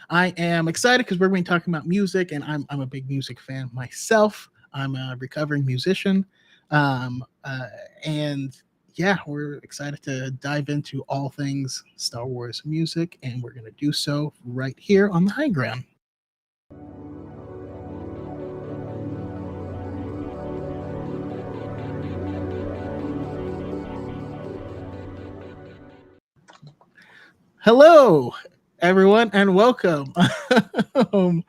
I am excited because we're going to be talking about music, and I'm a big music fan myself. I'm a recovering musician, um, uh, and yeah, we're excited to dive into all things Star Wars music, and we're going to do so right here on the high ground. Hello, everyone, and welcome. um,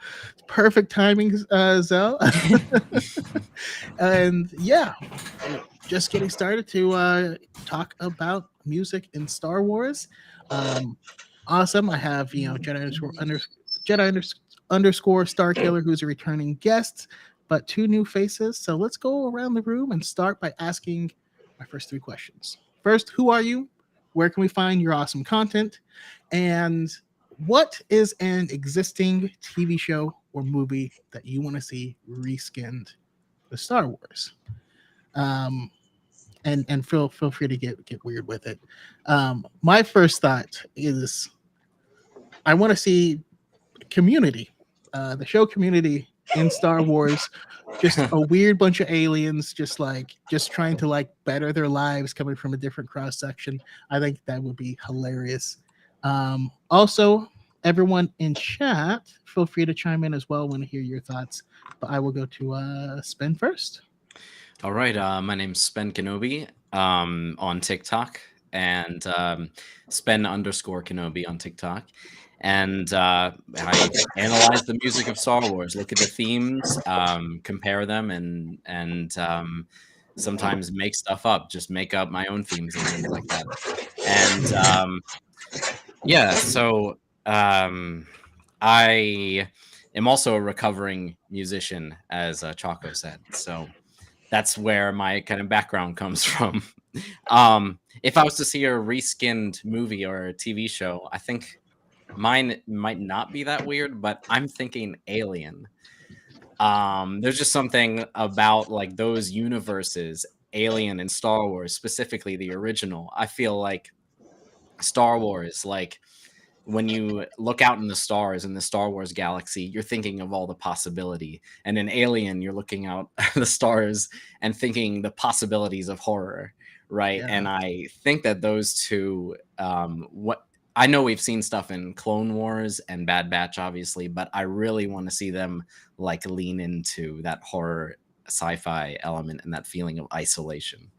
Perfect timing, Zell. And yeah, just getting started to talk about music in Star Wars. Um, awesome. I have Jedi underscore Star Killer, who's a returning guest, but two new faces. So let's go around the room and start by asking my first three questions. First, who are you? Where can we find your awesome content? And what is an existing TV show or movie that you want to see reskinned with Star Wars? Um, and feel free to get weird with it. My first thought is I want to see Community, the show Community in Star Wars, just a weird bunch of aliens, just trying to like better their lives, coming from a different cross section. I think that would be hilarious. Also, everyone in chat, feel free to chime in as well when I hear your thoughts. But I will go to Spen first. All right, my name's Spen Kenobi on TikTok and Spen_Kenobi on TikTok. And I analyze the music of Star Wars, look at the themes, compare them, and sometimes make stuff up, just make up my own themes and things like that. And yeah, so I am also a recovering musician, as Chaco said. So that's where my kind of background comes from. If I was to see a reskinned movie or a TV show, I think mine might not be that weird, but I'm thinking Alien. There's just something about like those universes, Alien and Star Wars, specifically the original. I feel like Star Wars, like when you look out in the stars in the Star Wars galaxy, you're thinking of all the possibility. And in Alien, you're looking out the stars and thinking the possibilities of horror, right? Yeah. And I think that those two, what I know we've seen stuff in Clone Wars and Bad Batch, obviously, but I really want to see them like lean into that horror sci-fi element and that feeling of isolation.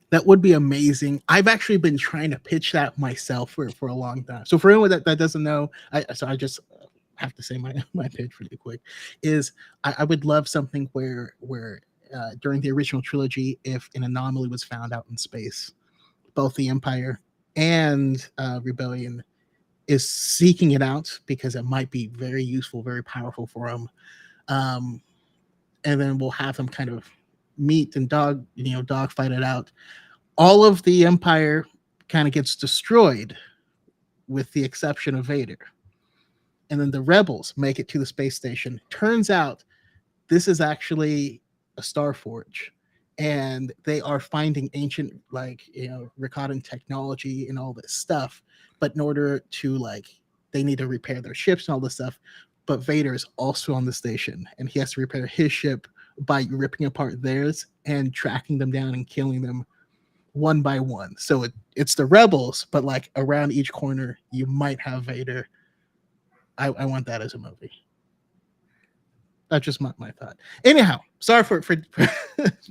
That would be amazing. I've actually been trying to pitch that myself for a long time. So for anyone that doesn't know, I just have to say my pitch really quick is I would love something where during the original trilogy, if an anomaly was found out in space, both the Empire and Rebellion is seeking it out because it might be very useful, very powerful for them. Um, and then we'll have them kind of meet and dog fight it out. All of the Empire kind of gets destroyed, with the exception of Vader. And then the rebels make it to the space station. Turns out this is actually a star forge, and they are finding ancient, Rakatan technology and all this stuff. But in order to they need to repair their ships and all this stuff. But Vader is also on the station, and he has to repair his ship by ripping apart theirs and tracking them down and killing them one by one. So it's the rebels, but like around each corner, you might have Vader. I want that as a movie. That's just my thought. Anyhow, sorry for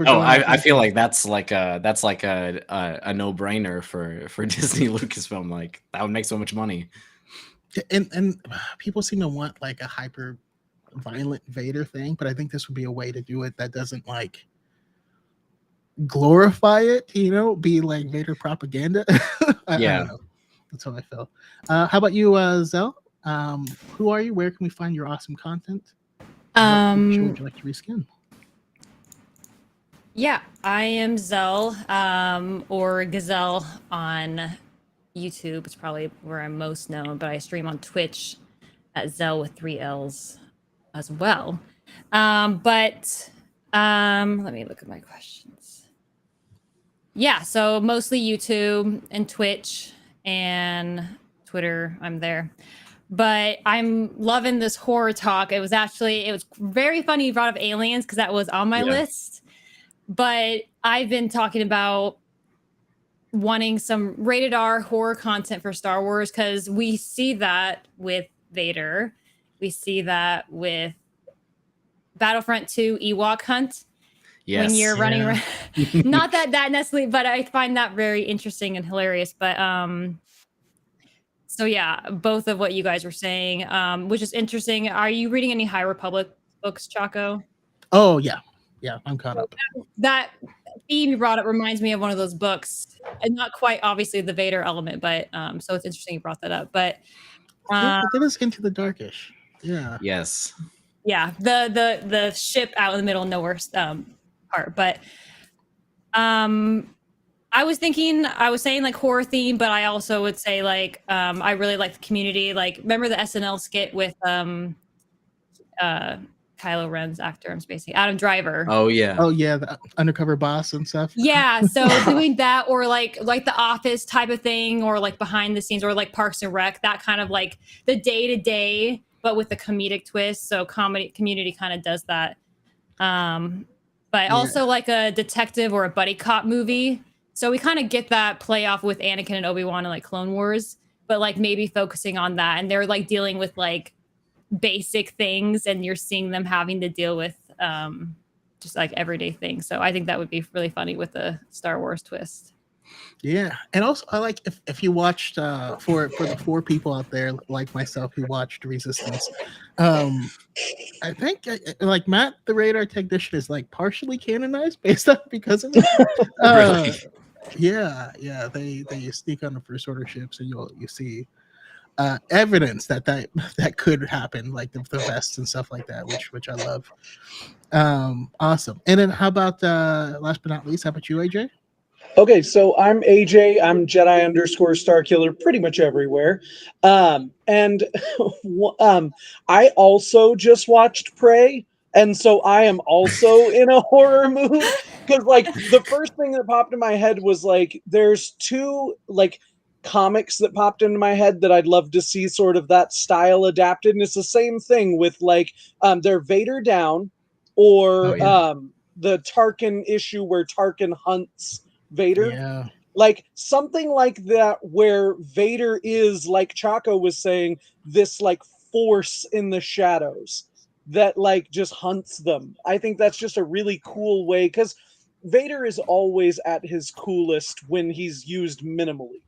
Oh, I feel like that's like a no brainer for Disney Lucasfilm. Like that would make so much money. And people seem to want like a hyper violent Vader thing, but I think this would be a way to do it that doesn't like glorify it, be like Vader propaganda. I don't know. That's how I feel. How about you, Zell? Who are you? Where can we find your awesome content? What show would you like to reskin? Yeah, I am Zell, or Gazelle on YouTube. It's probably where I'm most known, but I stream on Twitch at Zell with 3 L's as well. But let me look at my questions. Yeah, so mostly YouTube and Twitch and Twitter. I'm there. but I'm loving this horror talk. It was very funny you brought up aliens because that was on my list. But I've been talking about wanting some rated R horror content for Star Wars because we see that with Vader. We see that with Battlefront 2 Ewok Hunt. Yes. When you're running around. Not that necessarily, but I find that very interesting and hilarious. But so yeah, both of what you guys were saying, which is interesting. Are you reading any High Republic books, Chaco? Oh yeah, I'm caught up. That theme you brought up reminds me of one of those books, and not quite obviously the Vader element, but so it's interesting you brought that up. But it is Into the Darkish. Yeah. Yes. Yeah, the ship out in the middle of nowhere part, but I was saying like horror theme, but I also would say like I really like the Community. Like, remember the SNL skit with Kylo Ren's actor, I'm spacing, Adam Driver. Oh yeah. The undercover boss and stuff. Yeah, so doing that, or like the Office type of thing, or like behind the scenes, or like Parks and Rec, that kind of like the day-to-day, but with a comedic twist. So Community kind of does that. But also like a detective or a buddy cop movie. So we kind of get that playoff with Anakin and Obi-Wan and like Clone Wars, but like maybe focusing on that. And they're like dealing with like basic things, and you're seeing them having to deal with just like everyday things. So I think that would be really funny with a Star Wars twist. Yeah, and also I like if you watched for the 4 people out there like myself who watched Resistance, I think like Matt the radar technician is like partially canonized based on because of it. Really? Yeah, they sneak on the First Order ships, and you see evidence that could happen, like the vests and stuff like that, which I love. Awesome. And then how about last but not least, how about you, AJ? Okay, so I'm AJ. I'm Jedi_Starkiller pretty much everywhere. And I also just watched Prey, and so I am also in a horror mood. Because like the first thing that popped in my head was like there's 2 like comics that popped into my head that I'd love to see sort of that style adapted. And it's the same thing with like their Vader Down, or the Tarkin issue where Tarkin hunts Vader. Yeah. Like something like that, where Vader is, like Chaco was saying, this like force in the shadows that like just hunts them. I think that's just a really cool way, because Vader is always at his coolest when he's used minimally.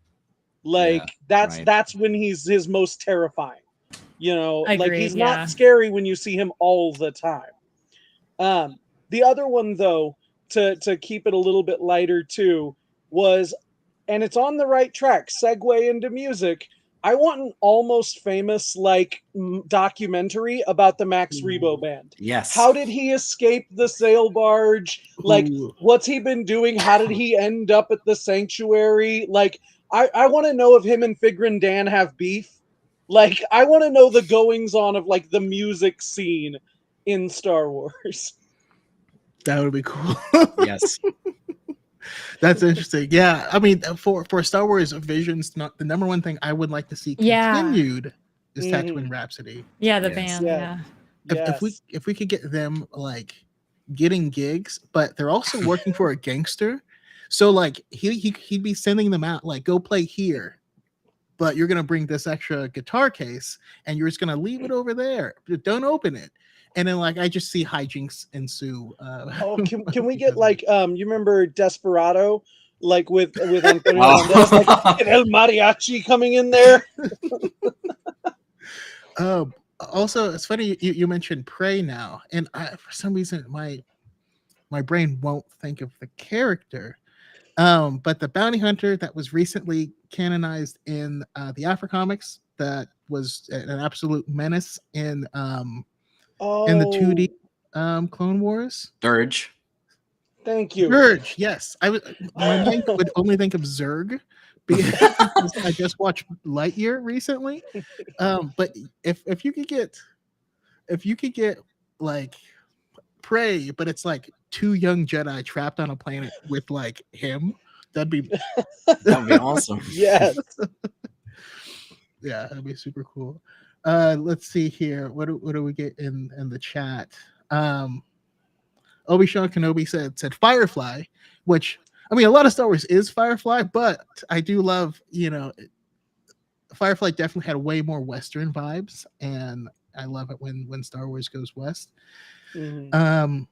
Like that's when he's his most terrifying. You know, like he's not scary when you see him all the time. The other one though, to keep it a little bit lighter too, was, and it's on the right track, segue into music, I want an Almost Famous like documentary about the Max Rebo band. Yes. How did he escape the sail barge? Like, what's he been doing? How did he end up at the sanctuary? Like, I want to know if him and Figrin Dan have beef. Like, I want to know the goings on of like the music scene in Star Wars. That would be cool. Yes. That's interesting. Yeah, I mean, for Star Wars Visions, not the number one thing I would like to see continued is Tatooine Rhapsody. Yeah, the band. Yeah. If we could get them like getting gigs, but they're also working for a gangster, so like he'd be sending them out like, go play here, but you're gonna bring this extra guitar case and you're just gonna leave it over there. Don't open it. And then like I just see hijinks ensue. Can we get like you remember Desperado, like with Antonio Banderas, like El Mariachi coming in there? Also, it's funny you mentioned Prey now, and for some reason my brain won't think of the character. But the bounty hunter that was recently canonized in the Afro comics, that was an absolute menace in the 2D Clone Wars. Dirge. Thank you. Dirge, yes. My mind would only think of Zurg because I just watched Lightyear recently. But if you could get like Prey, but it's like 2 young Jedi trapped on a planet with like him, that'd be awesome. Yes. Yeah, that'd be super cool. Let's see here. What do we get in the chat? Obi-Wan Kenobi said Firefly, which I mean a lot of Star Wars is Firefly, but I do love, Firefly definitely had way more Western vibes, and I love it when Star Wars goes west. Mhm.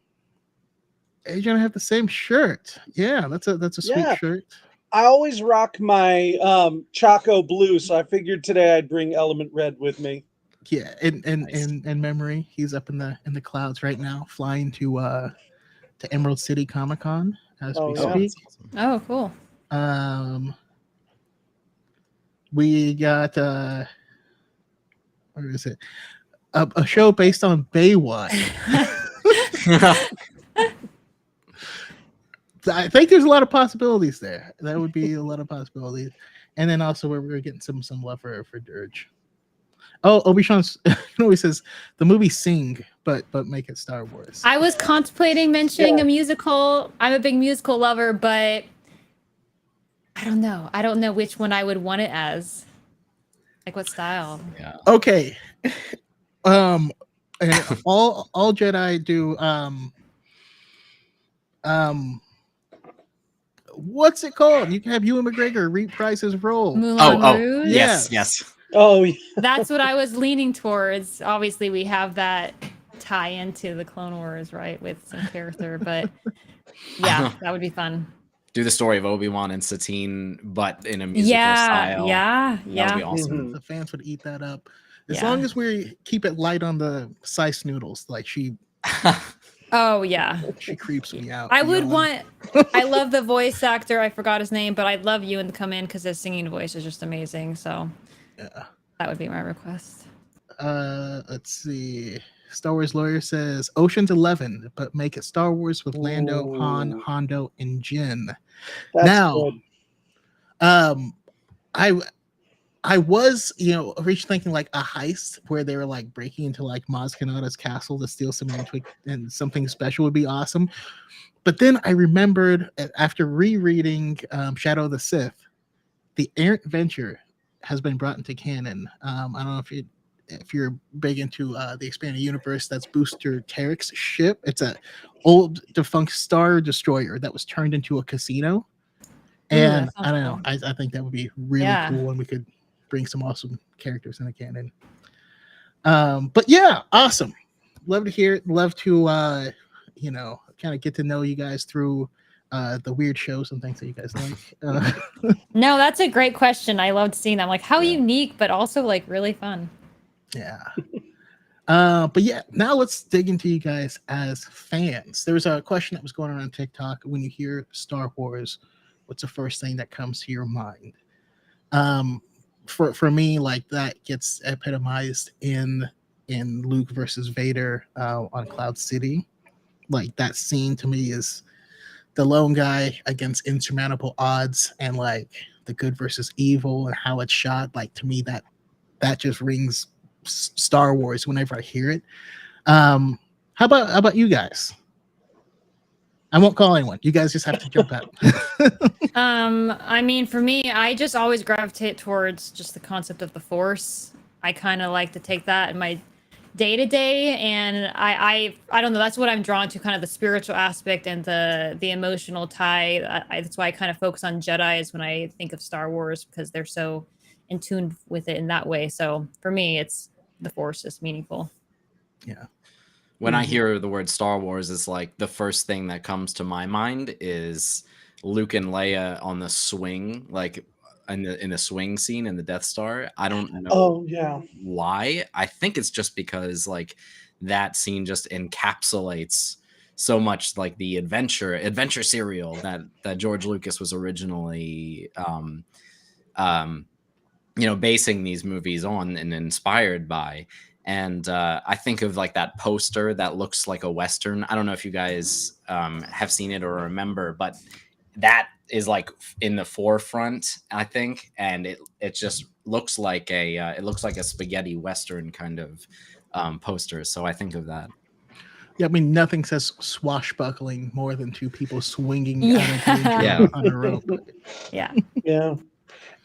You're gonna have the same shirt. Yeah, that's a sweet Yeah. shirt. I always rock my Choco blue, so I figured today I'd bring Element Red with me. Yeah, in Nice. memory, he's up in the clouds right now, flying to Emerald City Comic Con as Oh, we yeah. speak. That's awesome. Oh, cool. We got where is it? A show based on Baywatch. I think there's a lot of possibilities there. That would be a lot of possibilities. And then also we're getting some love for Dirge. Oh, Obi-Wan's always says the movie Sing, but make it Star Wars. I was contemplating mentioning Yeah. a musical. I'm a big musical lover, but I don't know. I don't know which one I would want it as. Like what style? Yeah. Okay. And all Jedi do what's it called? You can have Ewan McGregor reprise his role. Moulin Rouge? Yes. Oh, yeah. That's what I was leaning towards. Obviously, we have that tie into the Clone Wars, right, with some character, but yeah, that would be fun. Do the story of Obi-Wan and Satine, but in a musical style. Yeah. That would be awesome. Mhm. The fans would eat that up. As Yeah. long as we keep it light on the Sice noodles, like she Oh yeah. creeps me out. I would beyond- want. I love the voice actor. I forgot his name, but I'd love Ewan to come in because his singing voice is just amazing. So Yeah. that would be my request. Let's see. Star Wars lawyer says Ocean's 11, but make it Star Wars with Lando, Han, Ooh. Hondo, and Jin. That's Now, good. I was, originally thinking like a heist where they were like breaking into like Maz Kanata's castle to steal some and something special would be awesome. But then I remembered after rereading Shadow of the Sith, the Errant Venture has been brought into canon. I don't know if you're big into the expanded universe. That's Booster Tarek's ship. It's a old defunct Star Destroyer that was turned into a casino. And that sounds I don't know. cool. I think that would be really Yeah. cool, and we could bring some awesome characters in the canon. But yeah, awesome. Love to hear it. Love to kind of get to know you guys through the weird shows and things that you guys like. No, that's a great question. I loved seeing that. I'm like, how Yeah. unique, but also like really fun. Yeah. But yeah, now let's dig into you guys as fans. There was a question that was going on TikTok. When you hear Star Wars, what's the first thing that comes to your mind? For me, like that gets epitomized in Luke versus Vader on Cloud City. Like that scene to me is the lone guy against insurmountable odds, and like the good versus evil and how it's shot. Like to me, that just rings Star Wars whenever I hear it. How about you guys? I won't call anyone. You guys just have to jump out. I mean, for me, I just always gravitate towards just the concept of the Force. I kind of like to take that in my day to day, and I don't know. That's what I'm drawn to, kind of the spiritual aspect and the emotional tie. That's why I kind of focus on Jedi's when I think of Star Wars, because they're so in tune with it in that way. So for me, it's the Force is meaningful. Yeah. When I hear the word Star Wars, it's like the first thing that comes to my mind is Luke and Leia on the swing, like in the swing scene in the Death Star. I don't know Oh, yeah. why. I think it's just because like that scene just encapsulates so much like the adventure serial that George Lucas was originally basing these movies on and inspired by. And I think of like that poster that looks like a Western. I don't know if you guys have seen it or remember, but that is like in the forefront, I think. And it just looks like a spaghetti Western kind of poster. So I think of that. Yeah, I mean, nothing says swashbuckling more than two people swinging Yeah. out of danger Yeah. on a rope. Yeah. Yeah.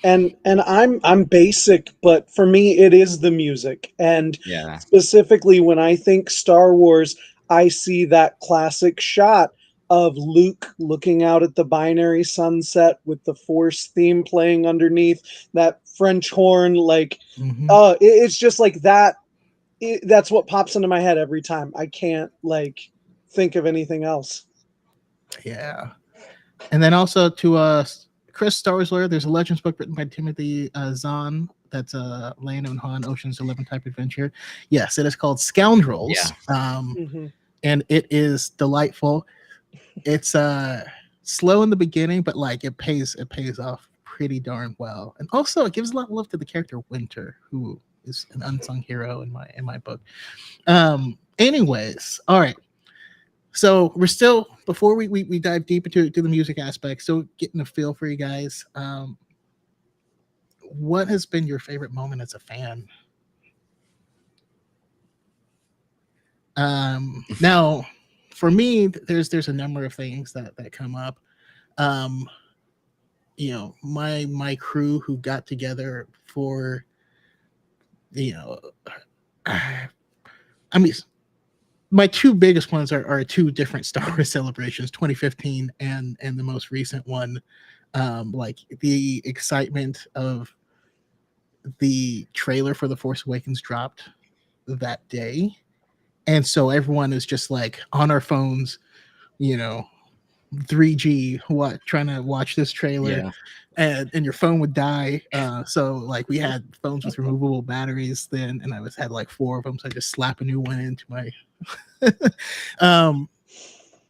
And I'm basic, but for me it is the music. And Yeah. specifically when I think Star Wars, I see that classic shot of Luke looking out at the binary sunset with the Force theme playing underneath, that French horn, like Mhm. it's just like that. That's what pops into my head every time. I can't like think of anything else. Yeah. And then also to Chris, Star Wars lawyer, there's a Legends book written by Timothy Zahn. That's a Lando and Han Ocean's 11 type adventure. Yes, it is called Scoundrels. Mhm. And it is delightful. It's slow in the beginning, but like it pays off pretty darn well. And also it gives a lot of love to the character Winter, who is an unsung hero in my book. Anyways, all right. So we're still before we dive deep into the music aspect, so getting a feel for you guys. What has been your favorite moment as a fan? Now for me, there's a number of things that come up. Um, my crew who got together for, you know, I mean, my two biggest ones are two different Star Wars celebrations, 2015 and the most recent one. Like the excitement of the trailer for The Force Awakens dropped that day. And so everyone is just like on our phones, you know, 3G trying to watch this trailer, Yeah. and your phone would die. So like we had phones with removable batteries then, and had like four of them, so I just slap a new one into my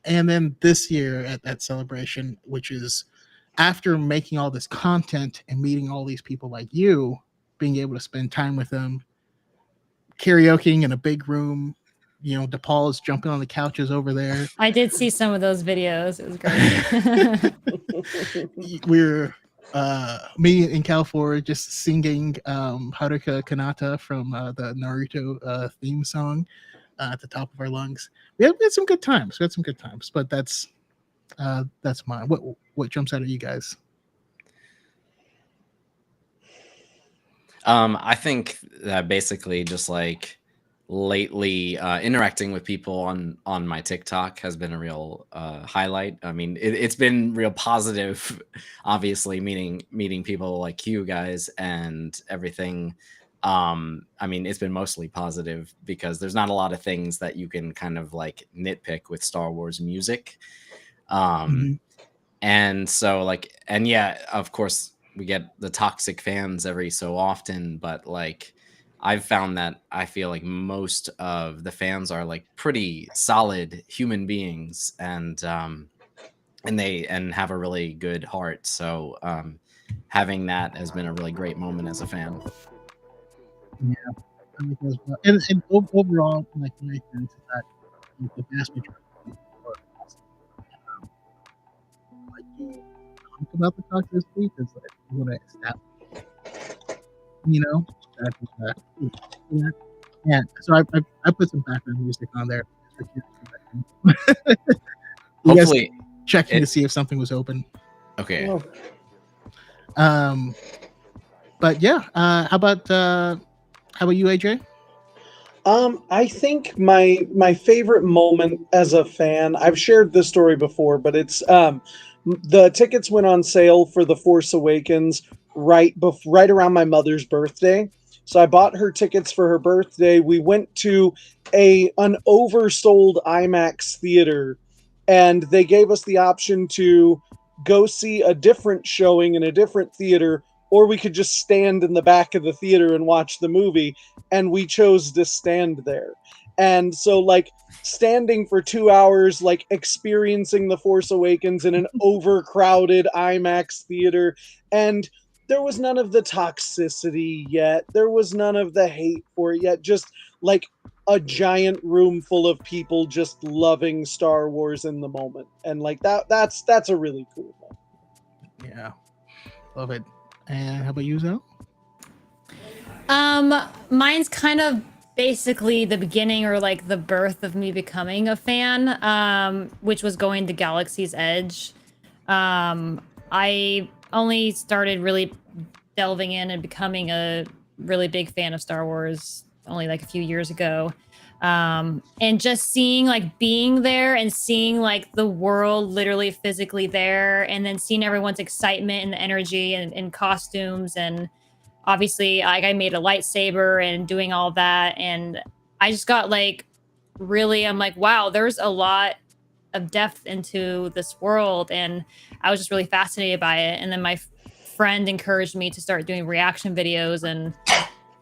and then this year at that celebration, which is after making all this content and meeting all these people like you, being able to spend time with them, karaokeing in a big room. DePaul is jumping on the couches over there. I did see some of those videos. It was great. We're me and Cal Ford just singing Haruka Kanata from the Naruto theme song at the top of our lungs. We had some good times. But that's mine. What jumps out at you guys? I think that basically just like lately interacting with people on my TikTok has been a real highlight. I mean, it's been real positive, obviously meeting people like you guys and everything. I mean, it's been mostly positive because there's not a lot of things that you can kind of like nitpick with Star Wars music. Mhm. And so like, and yeah, of course we get the toxic fans every so often, but like I've found that I feel like most of the fans are like pretty solid human beings, and they have a really good heart. So having that has been a really great moment as a fan. Yeah, I think as well. And overall, like my sense is that the vast majority of people are awesome. Um, like you talk about the toxicity because like you want to establish, that is yeah. Yeah. So I put some background music on there. You guys Hopefully checking to it see if something was open. okay. Oh. But yeah, how about you, AJ? I think my favorite moment as a fan, I've shared this story before, but it's the tickets went on sale for The Force Awakens right around my mother's birthday. So I bought her tickets for her birthday. We went to an oversold IMAX theater, and they gave us the option to go see a different showing in a different theater, or we could just stand in the back of the theater and watch the movie, and we chose to stand there. And so like standing for 2 hours, like experiencing The Force Awakens in an overcrowded IMAX theater, and there was none of the toxicity yet. There was none of the hate for it yet. Just like a giant room full of people just loving Star Wars in the moment. And like that's a really cool moment. Yeah, love it. And how about you, Zoe? Mine's kind of basically the beginning or like the birth of me becoming a fan, which was going to Galaxy's Edge. I only started really delving in and becoming a really big fan of Star Wars only like a few years ago. And just seeing like being there and seeing like the world literally physically there, and then seeing everyone's excitement and the energy and costumes, and obviously like I made a lightsaber and doing all that, and I just got like really, I'm like, wow, there's a lot of depth into this world, and I was just really fascinated by it. And then my friend encouraged me to start doing reaction videos, and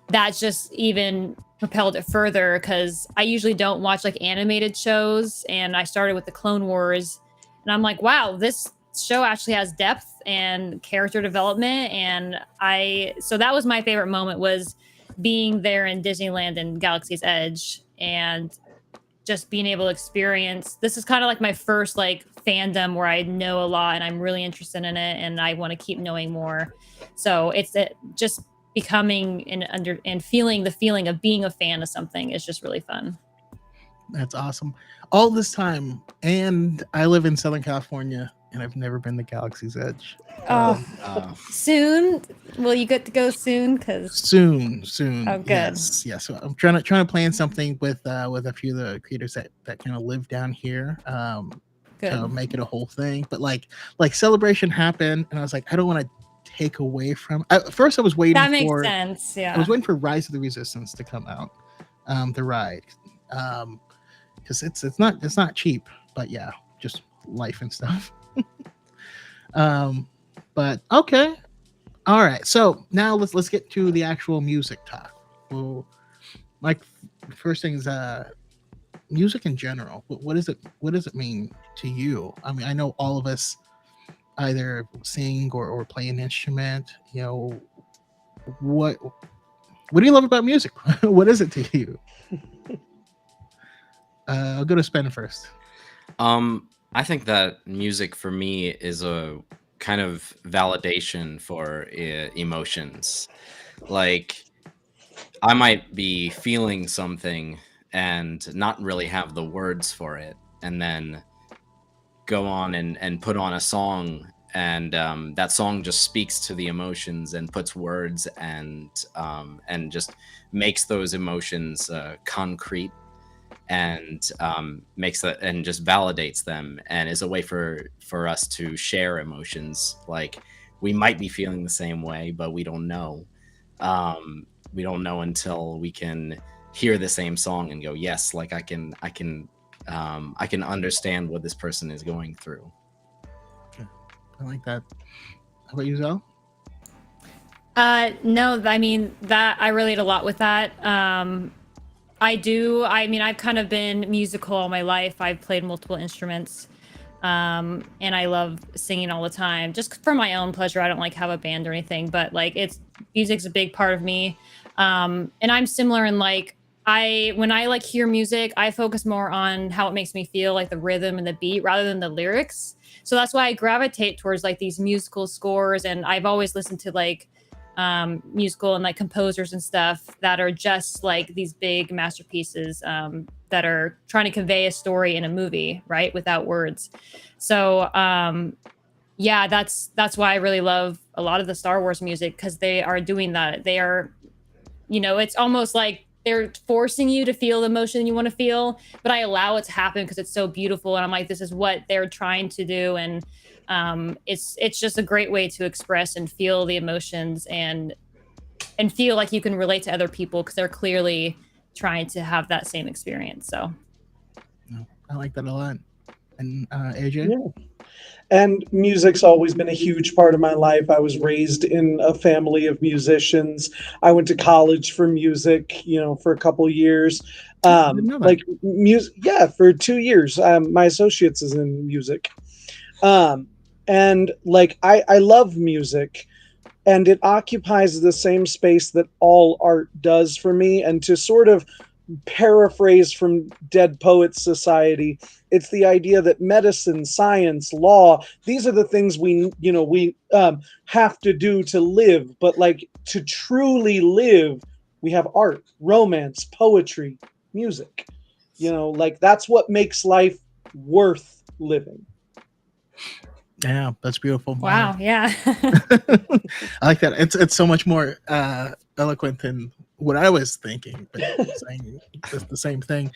that just even propelled it further, because I usually don't watch like animated shows, and I started with the Clone Wars, and I'm like, wow, this show actually has depth and character development. And so that was my favorite moment, was being there in Disneyland and Galaxy's Edge, and just being able to experience, this is kind of like my first like fandom where I know a lot and I'm really interested in it and I want to keep knowing more. So it's just becoming and feeling the feeling of being a fan of something is just really fun. That's awesome. All this time, and I live in Southern California, and I've never been to Galaxy's Edge. Soon will you get to go soon? Because soon. Oh, good. Yes. So I'm trying to plan something with a few of the creators that kind of live down here. To make it a whole thing. But like Celebration happened, and I was like, I don't want to take away from. At first, I was waiting. That makes sense. Yeah. I was waiting for Rise of the Resistance to come out, the ride, because it's not cheap. But yeah, just life and stuff. But okay, all right. So now let's get to the actual music talk. Well, like first thing is music in general. What does it mean to you? I mean, I know all of us either sing or play an instrument. You know, what do you love about music? What is it to you? I'll go to Spen first. I think that music for me is a kind of validation for emotions. Like, I might be feeling something and not really have the words for it, and then go on and put on a song, and that song just speaks to the emotions and puts words and just makes those emotions concrete, and makes that and just validates them, and is a way for us to share emotions. Like, we might be feeling the same way, but we don't know. We don't know until we can hear the same song and go, yes, like I can understand what this person is going through. Okay. I like that. How about you, Zell? No, I mean, that I relate a lot with that. I do. I mean, I've kind of been musical all my life. I've played multiple instruments, and I love singing all the time, just for my own pleasure. I don't like have a band or anything, but like music's a big part of me. And I'm similar in like, when I like hear music, I focus more on how it makes me feel, like the rhythm and the beat, rather than the lyrics. So that's why I gravitate towards like these musical scores. And I've always listened to like musical and like composers and stuff that are just like these big masterpieces that are trying to convey a story in a movie, right, without words. So yeah, that's why I really love a lot of the Star Wars music, because they are doing that. They are, it's almost like they're forcing you to feel the emotion you want to feel, but I allow it to happen because it's so beautiful, and I'm like, this is what they're trying to do. And it's just a great way to express and feel the emotions and feel like you can relate to other people, because they're clearly trying to have that same experience. So I like that a lot. And AJ? Yeah. And music's always been a huge part of my life. I was raised in a family of musicians. I went to college for music, for a couple years. Like music, yeah, for 2 years. My associates is in music. And like, I love music, and it occupies the same space that all art does for me. And to sort of paraphrase from Dead Poets Society, it's the idea that medicine, science, law, these are the things we have to do to live. But like, to truly live, we have art, romance, poetry, music. Like, that's what makes life worth living. Yeah, that's beautiful. Wow. Yeah. I like that. It's so much more eloquent than what I was thinking, but saying the same thing.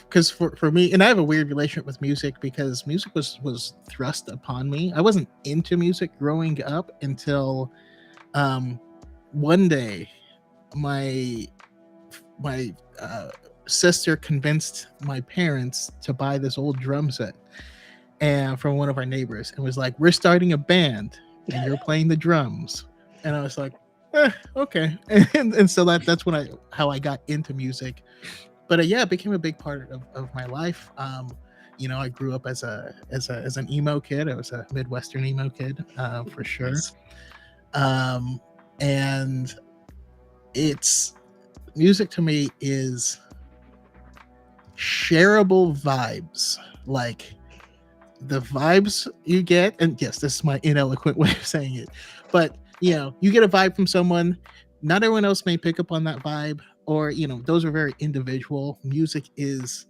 Because for me, and I have a weird relationship with music because music was thrust upon me. I wasn't into music growing up until one day my sister convinced my parents to buy this old drum set and from one of our neighbors and was like, we're starting a band and you're playing the drums. And I was like, okay. And so that's how I got into music. But yeah, it became a big part of my life. I grew up as an emo kid. I was a Midwestern emo kid, for sure. And it's music to me is shareable vibes, like the vibes you get, and yes, this is my ineloquent way of saying it, but you get a vibe from someone, not everyone else may pick up on that vibe, or those are very individual. Music is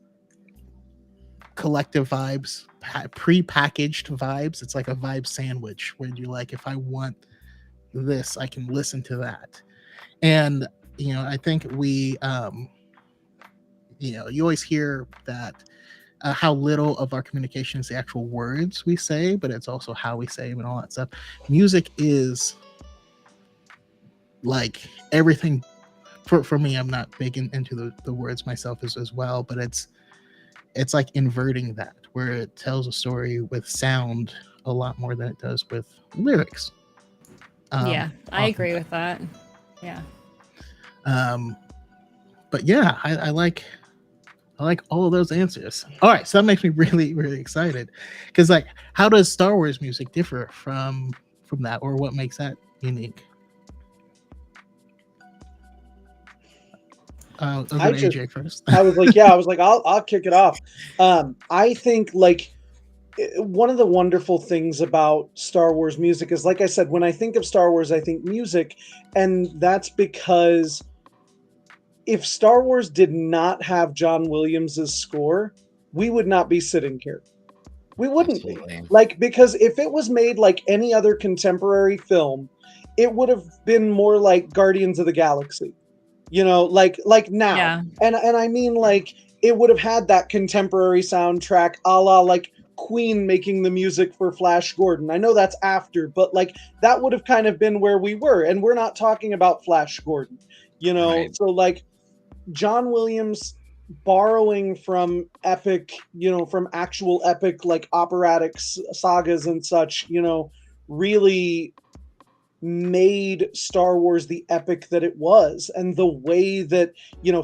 collective vibes, pre-packaged vibes. It's like a vibe sandwich where you're like, if I want this, I can listen to that. And I think we you always hear that how little of our communication is the actual words we say, but it's also how we say them and all that stuff. Music is like everything. For me, I'm not big into the words myself as well, but it's like inverting that, where it tells a story with sound a lot more than it does with lyrics. Yeah, I agree with that. Yeah. But yeah, I like all of those answers. All right, so that makes me really, really excited, because like, how does Star Wars music differ from that, or what makes that unique? I'll go to AJ first. I was like, I'll kick it off. I think like one of the wonderful things about Star Wars music is, like I said, when I think of Star Wars, I think music, and that's because if Star Wars did not have John Williams' score, we would not be sitting here. We wouldn't Absolutely. be. Like, because if it was made like any other contemporary film, it would have been more like Guardians of the Galaxy. Like now. Yeah. And I mean, like, it would have had that contemporary soundtrack a la like Queen making the music for Flash Gordon. I know that's after, but like that would have kind of been where we were. And we're not talking about Flash Gordon, Right. So like John Williams borrowing from epic, from actual epic like operatic sagas and such, really made Star Wars the epic that it was. And the way that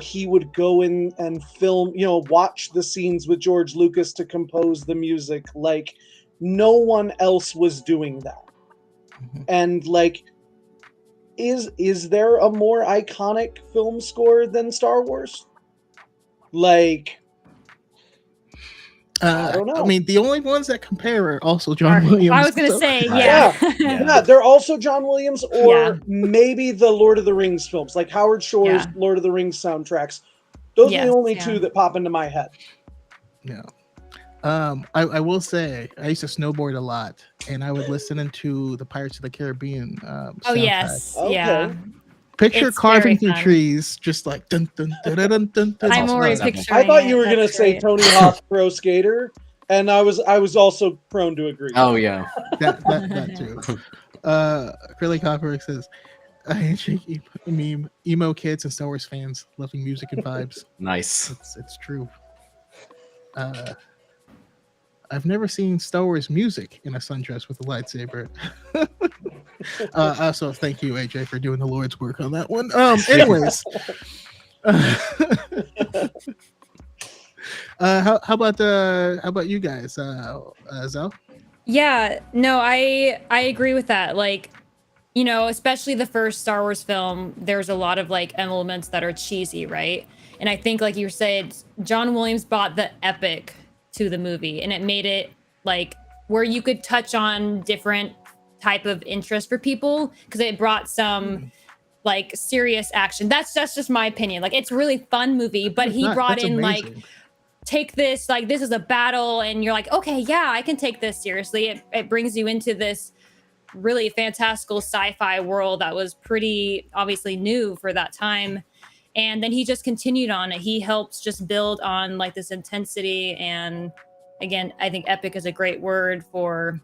he would go in and film, watch the scenes with George Lucas to compose the music, like no one else was doing that. Mhm. And like, is there a more iconic film score than Star Wars? Like, I don't know. I mean, the only ones that compare are also John Williams. I was gonna say, Right. yeah. Yeah, they're also John Williams, or Yeah. maybe the Lord of the Rings films, like Howard Shore's Yeah. Lord of the Rings soundtracks. Those are Yes, the only yeah. two that pop into my head. Yeah. I will say I used to snowboard a lot, and I would listen into the Pirates of the Caribbean Oh soundtrack. yes, Okay. yeah. Picture It's carving very through fun. trees, just like dun dun dun dun dun dun. That's I'm also already Led Zeppelin. picturing. I thought you were going gonna say Tony Hawk Pro Skater, and I was also prone to agree. Oh yeah. that too. Acrylic Copper says, "I handshake meme emo kids and Star Wars fans loving music and vibes." Nice. It's true. I've never seen Star Wars music in a sundress with a lightsaber. Also, thank you, AJ, for doing the Lord's work on that one. Anyways, how about you guys, Zell? Yeah, no, I agree with that. Like, especially the first Star Wars film, there's a lot of like elements that are cheesy, right? And I think, like you said, John Williams brought the epic to the movie, and it made it like where you could touch on different type of interest for people, because it brought some like serious action. That's just my opinion. Like, it's a really fun movie, but he brought That's in amazing. like take this, like this is a battle, and you're like, okay, yeah, I can take this seriously. It brings you into this really fantastical sci-fi world that was pretty obviously new for that time. And then he just continued on it. He helps just build on like this intensity. And again, I think epic is a great word for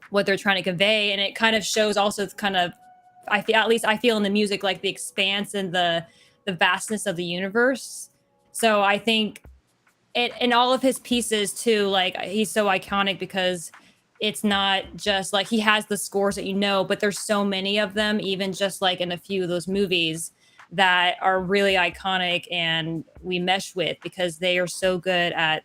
what they're trying to convey. And it kind of shows also kind of, I feel, at least I feel in the music, like the expanse and the vastness of the universe. So I think it, in all of his pieces too, like he's so iconic because it's not just like he has the scores that you know, but there's so many of them, even just like in a few of those movies that are really iconic and we mesh with because they are so good at,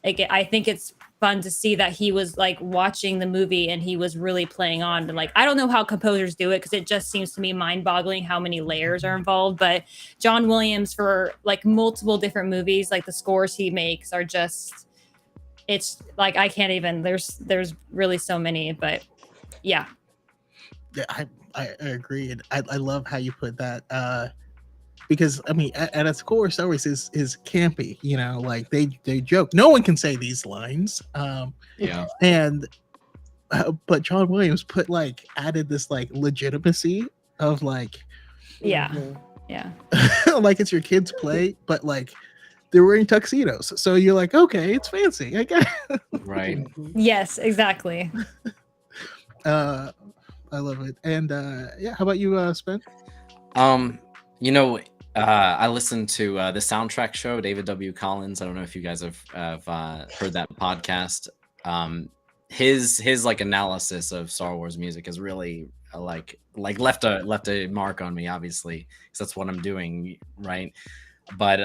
like, I think it's fun to see that he was like watching the movie and he was really playing on to, like, I don't know how composers do it because it just seems to me mind-boggling how many layers are involved, but John Williams for like multiple different movies, like the scores he makes are just, it's like I can't even, there's really so many, but yeah. Yeah, I agree, and I love how you put that. Because I mean, at its core, Star Wars is campy. You know, like they joke. No one can say these lines. Yeah. And but John Williams added this like legitimacy of like, Yeah. Mhm. Yeah. like it's your kids' play, but like they're wearing tuxedos, so you're like, okay, it's fancy. I guess. Right. Yes, exactly. I love it. And yeah, how about you, Spen? You know, I listened to the soundtrack show, David W. Collins. I don't know if you guys have heard that podcast. His like analysis of Star Wars music is really like left a mark on me, obviously, because that's what I'm doing, right? But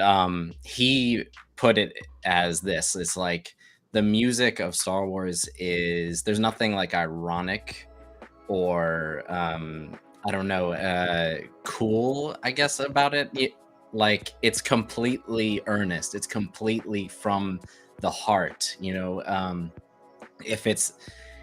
he put it as this: it's like the music of Star Wars is, there's nothing like ironic or I don't know, cool, I guess, about it. Like it's completely earnest. It's completely from the heart. You know, if it's,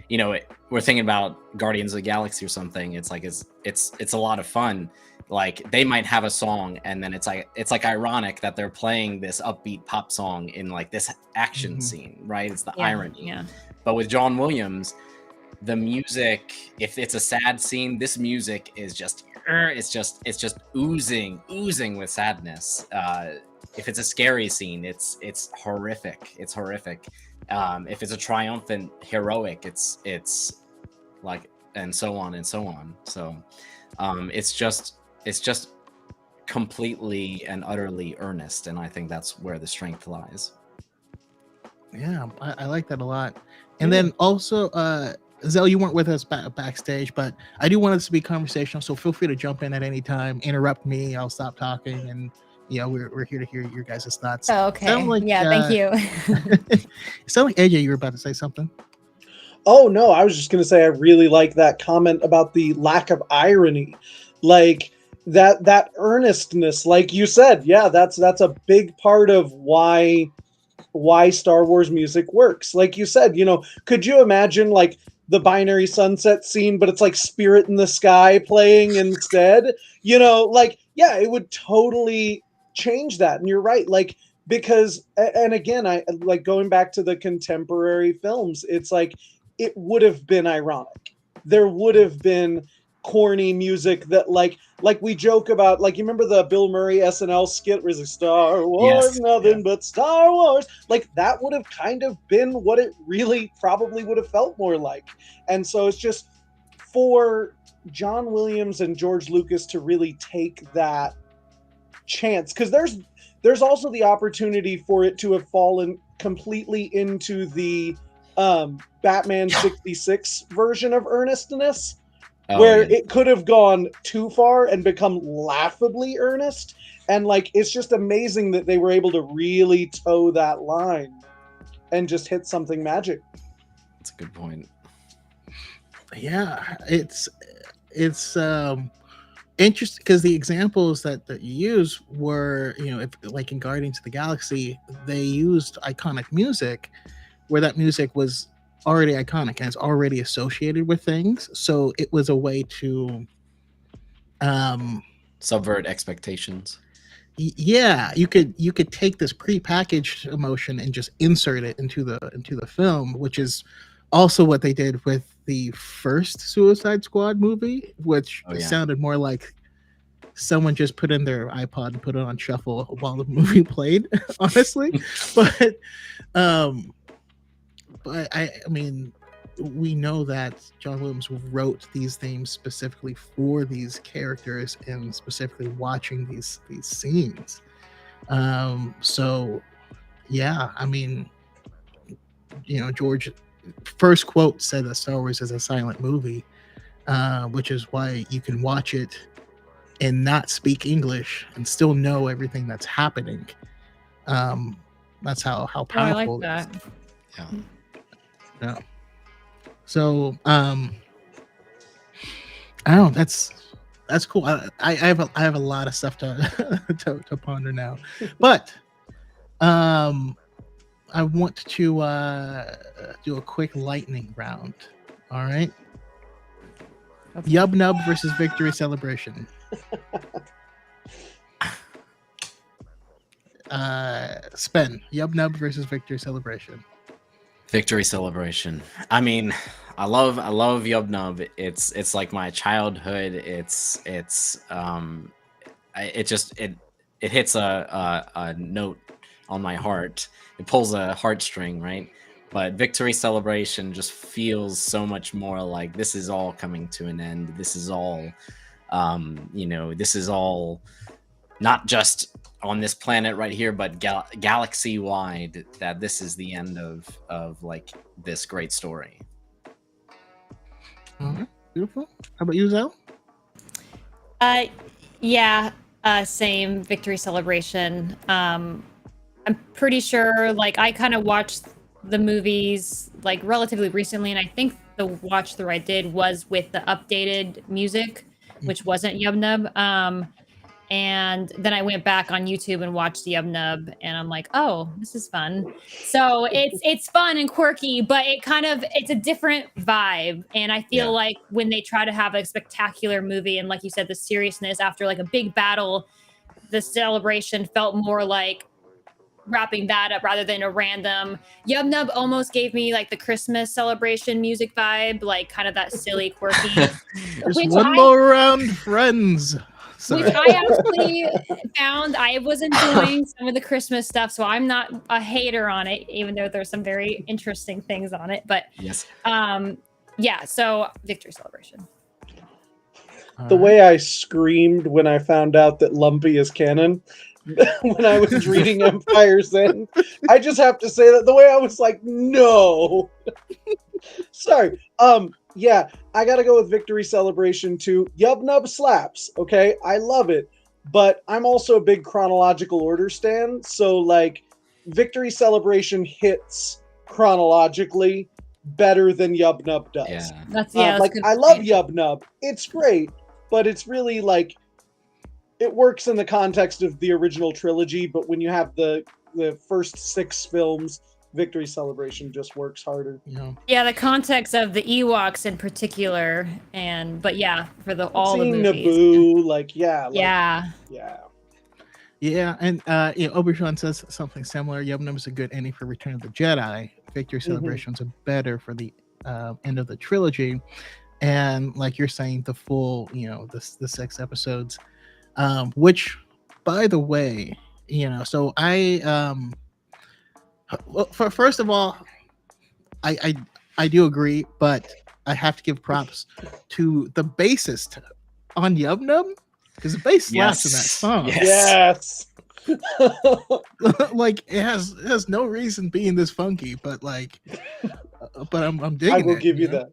you know, we're thinking about Guardians of the Galaxy or something. It's like it's a lot of fun. Like they might have a song, and then it's like ironic that they're playing this upbeat pop song in like this action scene, right? It's the irony. Yeah. But with John Williams, the music, if it's a sad scene, this music is just it's just oozing with sadness. If it's a scary scene, it's horrific. It's horrific. If it's a triumphant, heroic, it's like, and so on and so on. So it's just completely and utterly earnest, and I think that's where the strength lies. Yeah, I like that a lot. And then also, Zell, you weren't with us backstage, but I do want us to be conversational, so feel free to jump in at any time, interrupt me, I'll stop talking, and we're here to hear your guys' thoughts. Oh, okay. Thank you. It sounded like AJ, you were about to say something. Oh no, I was just gonna say I really like that comment about the lack of irony, like that earnestness, like you said. Yeah, that's a big part of why Star Wars music works. Like you said, could you imagine like the binary sunset scene, but it's like Spirit in the Sky playing instead? Like, yeah, it would totally change that. And you're right, like, because, and again, I like going back to the contemporary films, it's like it would have been ironic. There would have been corny music that like we joke about, like, you remember the Bill Murray SNL skit where it's like, Star Wars, nothing but Star Wars. Like that would have kind of been what it really probably would have felt more like. And so it's just for John Williams and George Lucas to really take that chance, because there's also the opportunity for it to have fallen completely into the Batman 66 version of earnestness, where it could have gone too far and become laughably earnest. And like, it's just amazing that they were able to really toe that line and just hit something magic. That's a good point. Yeah, it's interesting because the examples that you use were, if like in Guardians of the Galaxy, they used iconic music where that music was already iconic and it's already associated with things, so it was a way to subvert expectations. Yeah, you could take this pre-packaged emotion and just insert it into the film, which is also what they did with the first Suicide Squad movie, which Oh, yeah. sounded more like someone just put in their iPod and put it on shuffle while the movie played, honestly. But I mean, we know that John Williams wrote these themes specifically for these characters and specifically watching these scenes. So yeah, I mean, George first quote said that Star Wars is a silent movie, which is why you can watch it and not speak English and still know everything that's happening. That's how Oh, I like powerful it is. that. Yeah. Yeah. So I don't know, that's cool. I have a lot of stuff to to ponder now, but I want to do a quick lightning round. All right. Okay. Yub Nub versus Victory Celebration. Spen. Yub Nub versus Victory Celebration. Victory Celebration. I mean, I love Yub Nub. It's like my childhood. It hits a note on my heart. It pulls a heartstring, right? But Victory Celebration just feels so much more like this is all coming to an end. This is all, this is all not just on this planet right here, but galaxy wide. That this is the end of like this great story. All right. Beautiful. How about you, Zell? Yeah, same Victory Celebration. I'm pretty sure, like, I kind of watched the movies like relatively recently, and I think the watch through I did was with the updated music, which wasn't Yub Nub. And then I went back on YouTube and watched the Yub Nub, and I'm like, oh, this is fun. So it's fun and quirky, but it's a different vibe. And I feel like when they try to have a spectacular movie, and like you said, the seriousness after like a big battle, the celebration felt more like wrapping that up rather than a random. Yub Nub almost gave me like the Christmas celebration music vibe, like kind of that silly, quirky. Just one more round, friends. Sorry. Which I actually found I was enjoying some of the Christmas stuff, so I'm not a hater on it, even though there's some very interesting things on it. But yes, yeah. So Victory Celebration. The way I screamed when I found out that Lumpy is canon when I was reading Empire's End, I just have to say that the way I was like, no. Sorry. Yeah, I gotta go with Victory Celebration too. Yub Nub slaps, okay? I love it. But I'm also a big chronological order stan, so like Victory Celebration hits chronologically better than Yub Nub does. yeah. That's like I love Yub Nub. It's great, but it's really like it works in the context of the original trilogy, but when you have the first 6 films, Victory Celebration just works harder. Yeah, the context of the Ewoks in particular, but yeah, for all the movies. Naboo, like yeah. And Obi-Wan says something similar. Yub Nub is a good ending for Return of the Jedi. Victory Celebrations are better for the end of the trilogy, and like you're saying, the full, the 6 episodes, which, by the way, so I well, first of all, I do agree, but I have to give props to the bassist on Yub Nub, because the bass slaps in that song. Yes. Like it has no reason being this funky, but like, but I'm digging it. I will give you that.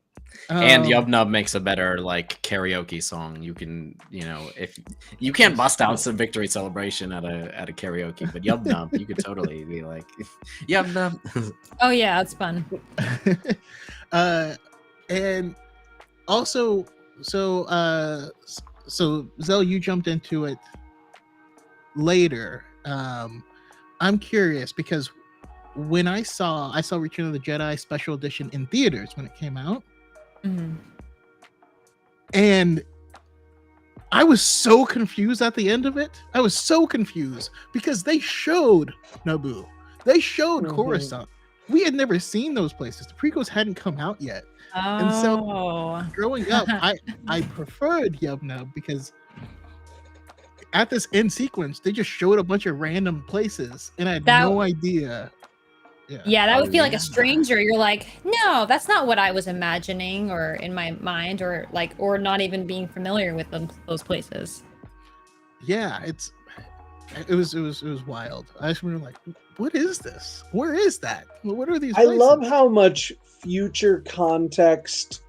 And Yub Nub makes a better like karaoke song. You can, if you can't bust out some Victory Celebration at a karaoke, but Yub Nub, you could totally be like, Yub Nub. Oh yeah, it's fun. And also, so Zell, you jumped into it later. I'm curious because when I saw Return of the Jedi Special Edition in theaters when it came out. Mm-hmm. And I was so confused at the end of it. I was so confused because they showed Naboo, they showed Coruscant. We had never seen those places. The prequels hadn't come out yet, and so Oh. growing up, I preferred Yub Nub because at this end sequence, they just showed a bunch of random places, and I had no idea. Yeah, that would feel like yeah. a stranger. You're like, no, that's not what I was imagining, or in my mind, or like, or not even being familiar with those places. Yeah, it was wild. I just remember like, what is this? Where is that? What are these I places? love how much future context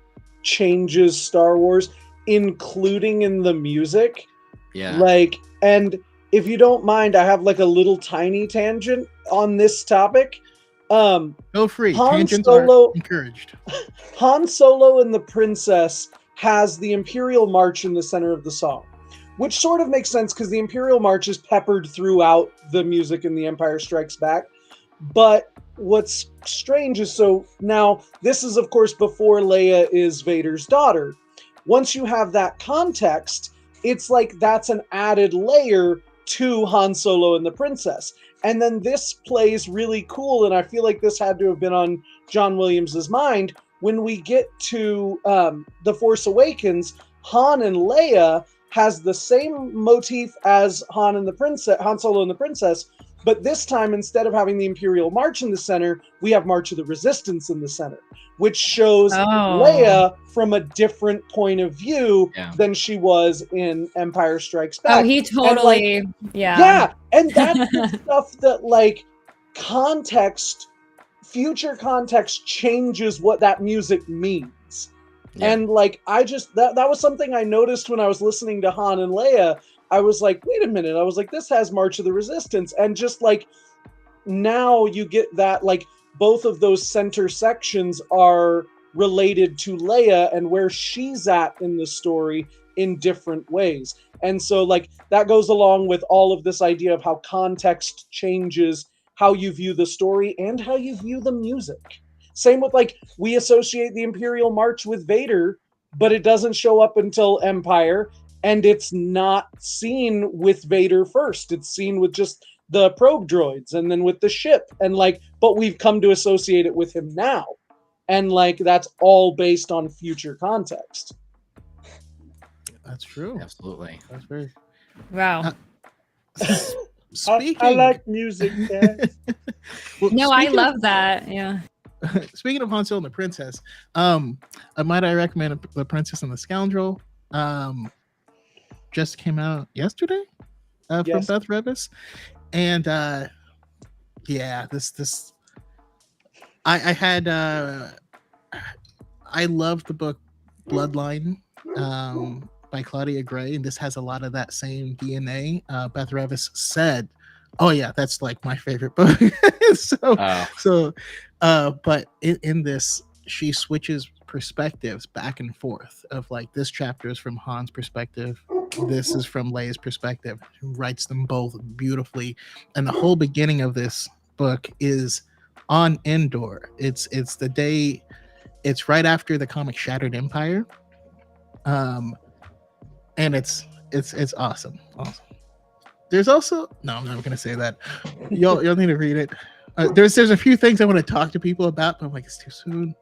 changes Star Wars, including in the music. Yeah. Like, and if you don't mind, I have like a little tiny tangent on this topic. Feel free. Han Tangents Solo- are encouraged. Han Solo and the Princess has the Imperial March in the center of the song, which sort of makes sense because the Imperial March is peppered throughout the music in The Empire Strikes Back. But what's strange is, so now this is of course before Leia is Vader's daughter. Once you have that context, it's like that's an added layer to Han Solo and the Princess. And then this plays really cool, and I feel like this had to have been on John Williams's mind. When we get to The Force Awakens, Han and Leia has the same motif as Han Solo and the Princess, but this time, instead of having the Imperial March in the center, we have March of the Resistance in the center, which shows Leia from a different point of view than she was in Empire Strikes Back. Oh, he totally, and yeah, and that's the stuff that like future context changes what that music means. Yeah. And like I just that was something I noticed when I was listening to Han and Leia. I was like, wait a minute. I was like, this has March of the Resistance. And just like now you get that, like both of those center sections are related to Leia and where she's at in the story in different ways. And so like that goes along with all of this idea of how context changes how you view the story and how you view the music. Same with like, we associate the Imperial March with Vader, but it doesn't show up until Empire. And it's not seen with Vader first. It's seen with just the probe droids and then with the ship. And like, but we've come to associate it with him now. And like, that's all based on future context. That's true. Absolutely. That's very... Wow. Speaking... I like music, Dad. Well, I love that. Yeah. Speaking of Han Solo and the Princess, I recommend The Princess and the Scoundrel. Just came out yesterday from Beth Revis, and this I loved the book Bloodline by Claudia Gray, and this has a lot of that same DNA. Beth Revis said, "Oh yeah, that's like my favorite book." But in this, she switches perspectives back and forth of like, this chapter is from Han's perspective, this is from Leia's perspective. She writes them both beautifully, and the whole beginning of this book is on Endor. It's the day, it's right after the comic Shattered Empire, and it's awesome. There's also, no, I'm not gonna say that. Y'all need to read it. There's a few things I want to talk to people about, but I'm like, it's too soon.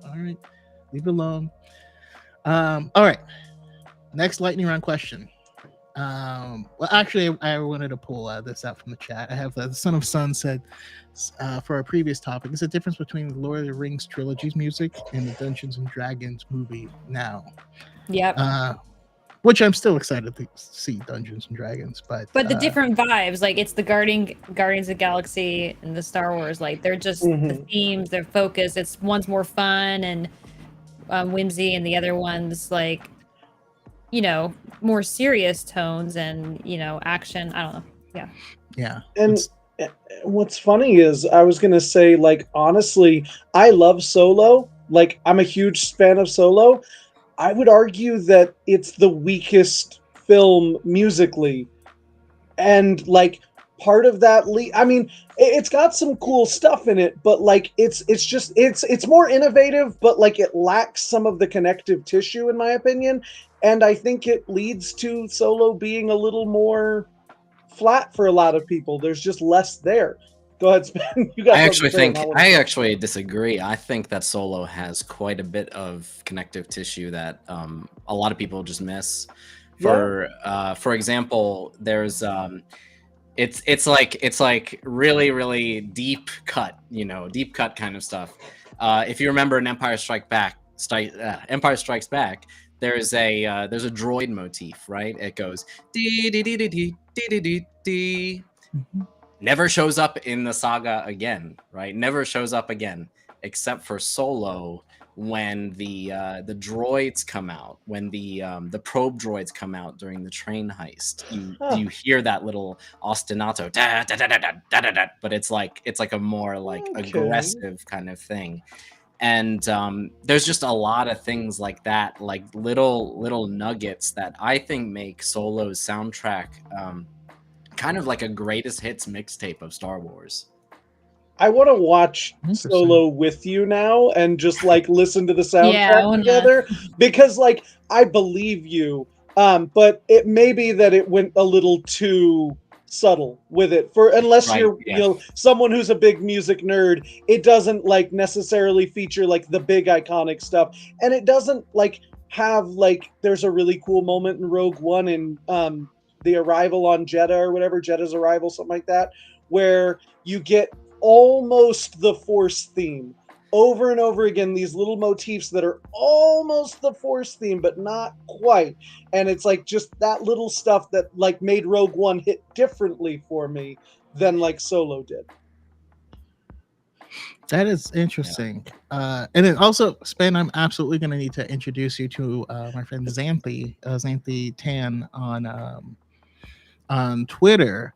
All right, leave it alone. All right, next lightning round question. Well, actually, I wanted to pull this out from the chat. I have the Son of Sun said for our previous topic, is the difference between the Lord of the Rings trilogy's music and the Dungeons and Dragons movie now. Yep. Which I'm still excited to see Dungeons and Dragons, but the different vibes, like it's the Guardians of the Galaxy and the Star Wars, like they're just the themes, their focus. It's one's more fun and whimsy, and the other one's like, more serious tones and action. I don't know. Yeah. And what's funny is I was gonna say, like, honestly, I love Solo. Like, I'm a huge fan of Solo. I would argue that it's the weakest film musically. And like part of that, I mean, it's got some cool stuff in it, but like it's more innovative, but like it lacks some of the connective tissue, in my opinion. and I think it leads to Solo being a little more flat for a lot of people. There's just less there. Go ahead, Spen. You got I something actually to say, and think I wanna I say- actually disagree. I think that Solo has quite a bit of connective tissue that a lot of people just miss. For example, there's it's like really deep cut, deep cut kind of stuff. If you remember in Empire Strikes Back, there's a droid motif, right? It goes dee dee dee dee dee dee dee dee. Mhm. Never shows up in the saga again, right? Never shows up again, except for Solo when the droids come out, when the probe droids come out during the train heist. You hear that little ostinato, da, da, da, da, da, da, da, da, but it's like a more like Okay. aggressive kind of thing. And there's just a lot of things like that, like little nuggets that I think make Solo's soundtrack kind of like a greatest hits mixtape of Star Wars. I want to watch Interesting. Solo with you now and just like listen to the soundtrack Yeah, I wanna- together, because like I believe you, but it may be that it went a little too subtle with it, for unless Right, you're yeah. someone who's a big music nerd. It doesn't like necessarily feature like the big iconic stuff, and it doesn't like have like there's a really cool moment in Rogue One in the arrival on Jeddah or whatever, Jeddah's arrival, something like that, where you get almost the Force theme over and over again, these little motifs that are almost the Force theme but not quite, and it's like just that little stuff that like made Rogue One hit differently for me than like Solo did. That is interesting. And then also, Spen, I'm absolutely going to need to introduce you to my friend Xanthi Tan on Twitter.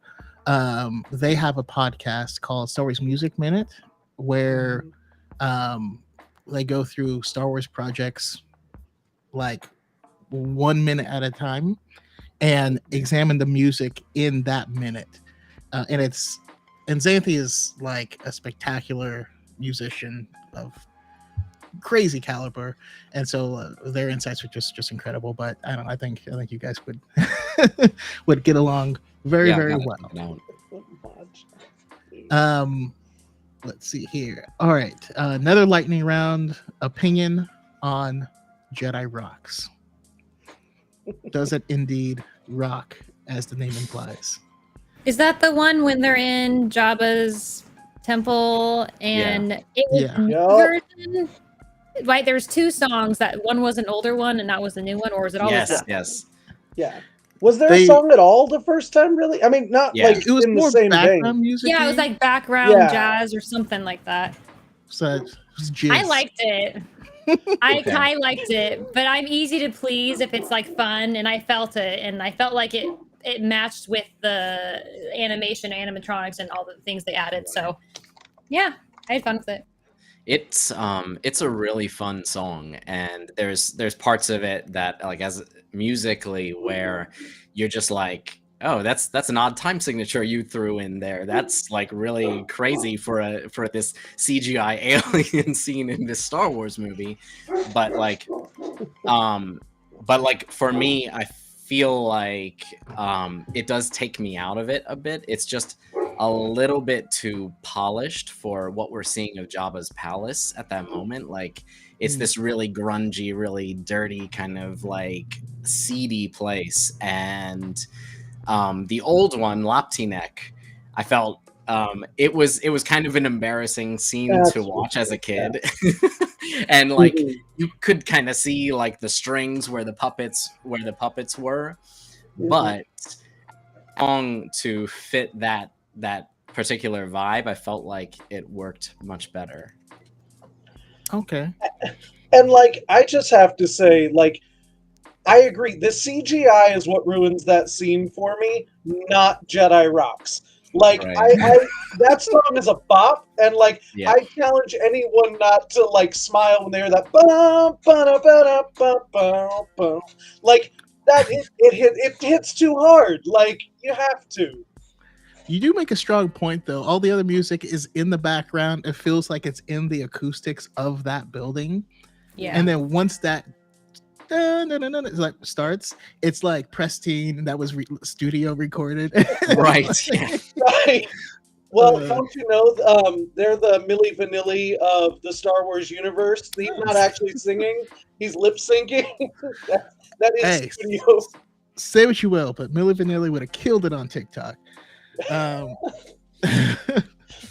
They have a podcast called Star Wars Music Minute, where they go through Star Wars projects like 1 minute at a time and examine the music in that minute. And Xanthi is like a spectacular musician of crazy caliber, and so their insights are just incredible. But I don't know, I think you guys would would get along very well. Let's see here. All right, another lightning round. Opinion on Jedi rocks. Does it indeed rock, as the name implies? Is that the one when they're in Jabba's temple and it was Yeah. the new Yep. version? Right, there's two songs. That one was an older one and that was the new one, or is it always Yes, that? yes. Yeah. Was there a song at all the first time, really? I mean, not Yeah. like It was in the more same background vein. music. Yeah, it was like background Yeah. jazz or something like that. So it was jizz. I liked it. I Okay. liked it, but I'm easy to please if it's like fun, and I felt it, and I felt like it matched with the animatronics, and all the things they added. So, yeah, I had fun with it. It's a really fun song, and there's parts of it that like as musically where you're just like, oh, that's an odd time signature you threw in there. That's like really crazy for this CGI alien scene in this Star Wars movie. But like for me, I feel like it does take me out of it a bit. It's just a little bit too polished for what we're seeing of Jabba's palace at that moment. Like it's this really grungy, really dirty kind of like seedy place. And the old one, Laptinek, I felt it was kind of an embarrassing scene to watch as a kid. And like you could kind of see like the strings where the puppets were, but song to fit that particular vibe, I felt like it worked much better. Okay. And like, I just have to say, like, I agree. The CGI is what ruins that scene for me, not Jedi rocks. Like, Right. I that song is a bop, and like, Yeah. I challenge anyone not to like smile when they hear that. Bum, ba-da, ba-da, bum, bum, bum. Like that, it hits too hard. Like you have to. You do make a strong point, though. All the other music is in the background. It feels like it's in the acoustics of that building. Yeah. And then once that dun, dun, dun, dun, it's like starts. It's like pristine, and that was studio recorded. Right. Yeah. Right. Well, Uh, don't you know? They're the Milli Vanilli of the Star Wars universe. He's not actually singing; he's lip syncing. that is Hey, studio. say what you will, but Milli Vanilli would have killed it on TikTok. Um, You're not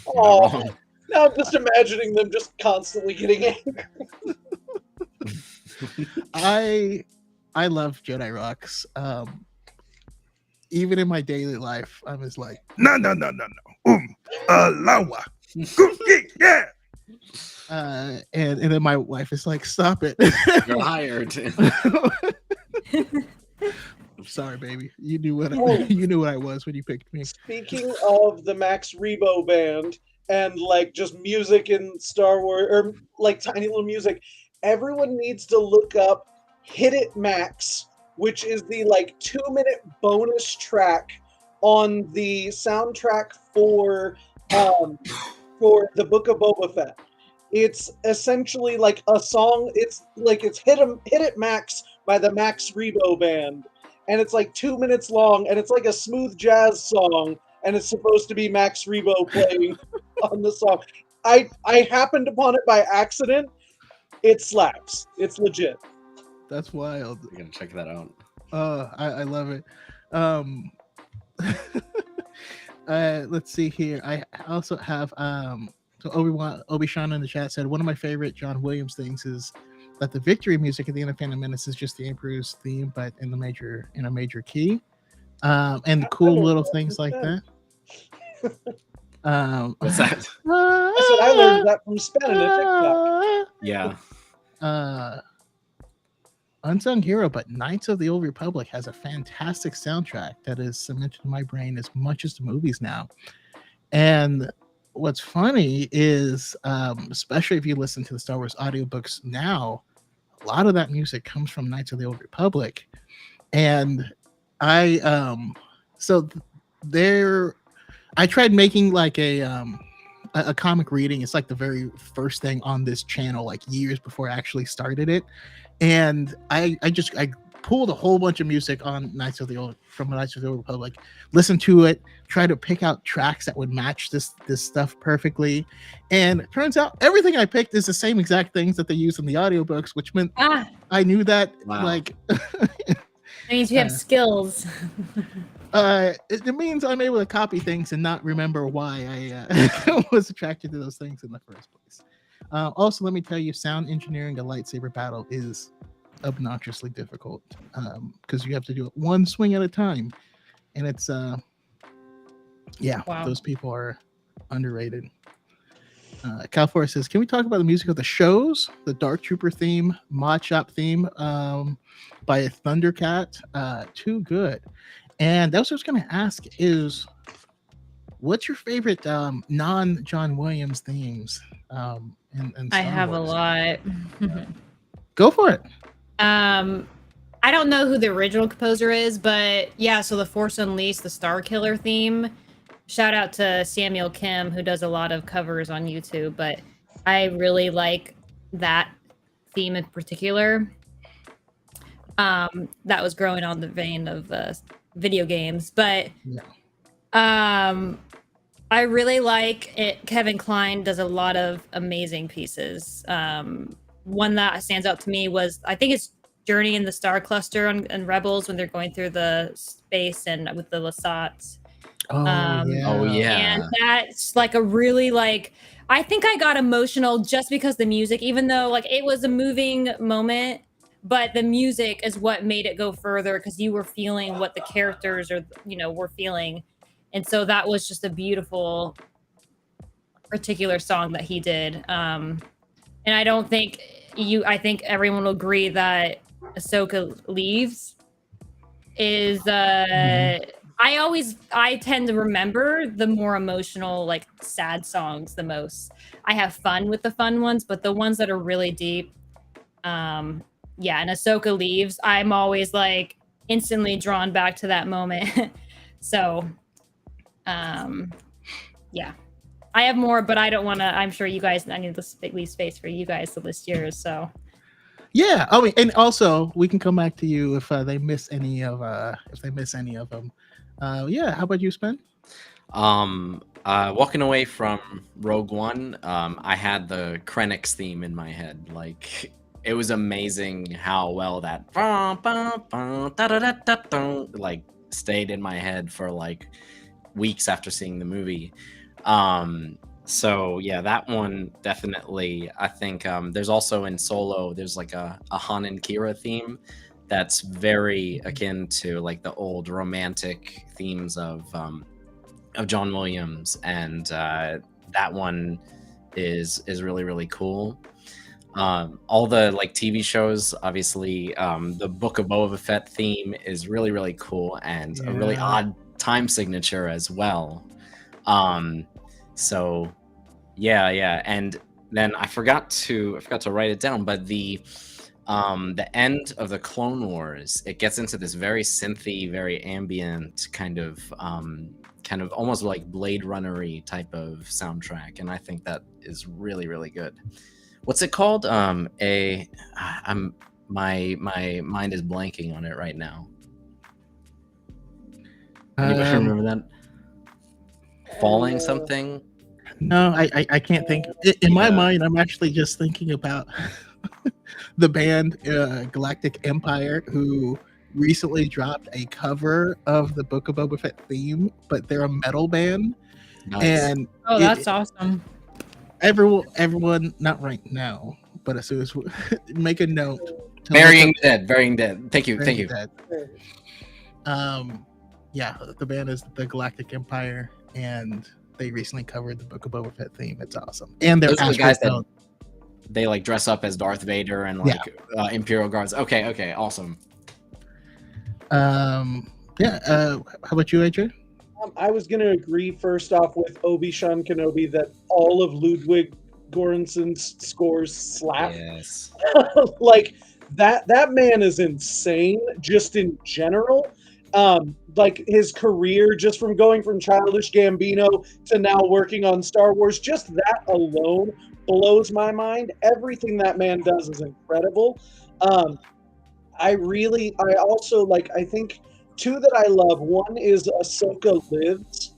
Oh, wrong. now I'm just imagining them just constantly getting angry. I love Jedi Rocks. Even in my daily life, I was like, no, no, no, no, no, lawa, yeah. And then my wife is like, stop it. You're hired. Sorry, baby. You knew what Oh. you knew what I was when you picked me. Speaking of the Max Rebo band and like just music in Star Wars or like tiny little music, everyone needs to look up Hit It Max, which is the like 2-minute bonus track on the soundtrack for the Book of Boba Fett. It's essentially like a song. It's like it's Hit It Max by the Max Rebo band. And it's like 2 minutes long, and it's like a smooth jazz song, and it's supposed to be Max Rebo playing on the song. I happened upon it by accident. It slaps. It's legit. That's wild. You're gonna check that out. I love it. Let's see here. I also have so Obi-Shawn in the chat said one of my favorite John Williams things is that the victory music at the end of Phantom Menace is just the Emperor's theme, but in a major key. And the cool little things like that. What's that? I said I learned that from spinning a TikTok. Yeah. Unsung Hero, but Knights of the Old Republic has a fantastic soundtrack that is cemented in my brain as much as the movies now. And what's funny is, especially if you listen to the Star Wars audiobooks now, a lot of that music comes from Knights of the Old Republic. And I tried making like a comic reading. It's like the very first thing on this channel, like years before I actually started it. And I pulled a whole bunch of music on Knights of the Old Republic, listened to it, tried to pick out tracks that would match this stuff perfectly. And it turns out everything I picked is the same exact things that they use in the audiobooks, which meant I knew that. Wow. Like That means you have skills. it means I'm able to copy things and not remember why I was attracted to those things in the first place. Also, let me tell you, sound engineering a lightsaber battle is obnoxiously difficult because you have to do it one swing at a time, and it's Wow. Those people are underrated. Cal4 says, can we talk about the music of the shows? The Dark Trooper theme, Mod Shop theme by Thundercat, too good. And that's what I was going to ask is, what's your favorite non-John Williams themes? In I Star have Wars? a lot. Go for it. I don't know who the original composer is, but yeah, so the Force Unleashed, the Star Killer theme. Shout out to Samuel Kim, who does a lot of covers on YouTube, but I really like that theme in particular. That was growing on the vein of video games, but I really like it. Kevin Kline does a lot of amazing pieces. One that stands out to me was, I think it's Journey in the Star Cluster and Rebels, when they're going through the space and with the Lasats. Oh yeah. And that's like a really like, I think I got emotional just because the music, even though like it was a moving moment, but the music is what made it go further because you were feeling what the characters were feeling. And so that was just a beautiful particular song that he did. And I don't think I think everyone will agree that Ahsoka Leaves is I tend to remember the more emotional, like sad songs the most. I have fun with the fun ones, but the ones that are really deep, and Ahsoka Leaves, I'm always like instantly drawn back to that moment. So, yeah, I have more, but I don't want to. I'm sure you guys. I need to leave space for you guys to list yours. So, Yeah. I mean, and also we can come back to you if they miss any of them. Yeah. How about you, Spen? Walking away from Rogue One, I had the Krennic's theme in my head. Like, it was amazing how well that like stayed in my head for like weeks after seeing the movie. So yeah, that one definitely. I think there's also in Solo, there's like a Han and Kira theme that's very akin to like the old romantic themes of John Williams, and that one is really really cool. All the like TV shows, obviously, the Book of Boba Fett theme is really really cool and a really Yeah. odd time signature as well. So yeah, and then I forgot to write it down, but the end of the Clone Wars, it gets into this very synthy, very ambient kind of almost like Blade Runner-y type of soundtrack, and I think that is really really good. What's it called? My mind is blanking on it right now. Anybody remember that? Falling something? No, I can't think. In my mind, I'm actually just thinking about the band Galactic Empire, who recently dropped a cover of the Book of Boba Fett theme, but they're a metal band. Nice. And Oh, that's awesome. everyone, not right now, but as soon as we make a note. to Burying look up- Burying Dead. Thank you. Burying Dead. Yeah, the band is the Galactic Empire, and they recently covered the Book of Boba Fett theme. It's awesome. And they're Those are the guys that Astro- they like dress up as Darth Vader and like Imperial guards. Okay, awesome. Yeah. How about you, AJ? I was going to agree first off with Obi-Wan Kenobi that all of Ludwig Göransson's scores slap. Yes. Like that man is insane just in general. Like his career, just from going from Childish Gambino to now working on Star Wars, just that alone blows my mind. Everything that man does is incredible. I also like, I think two that I love. One is Ahsoka Lives,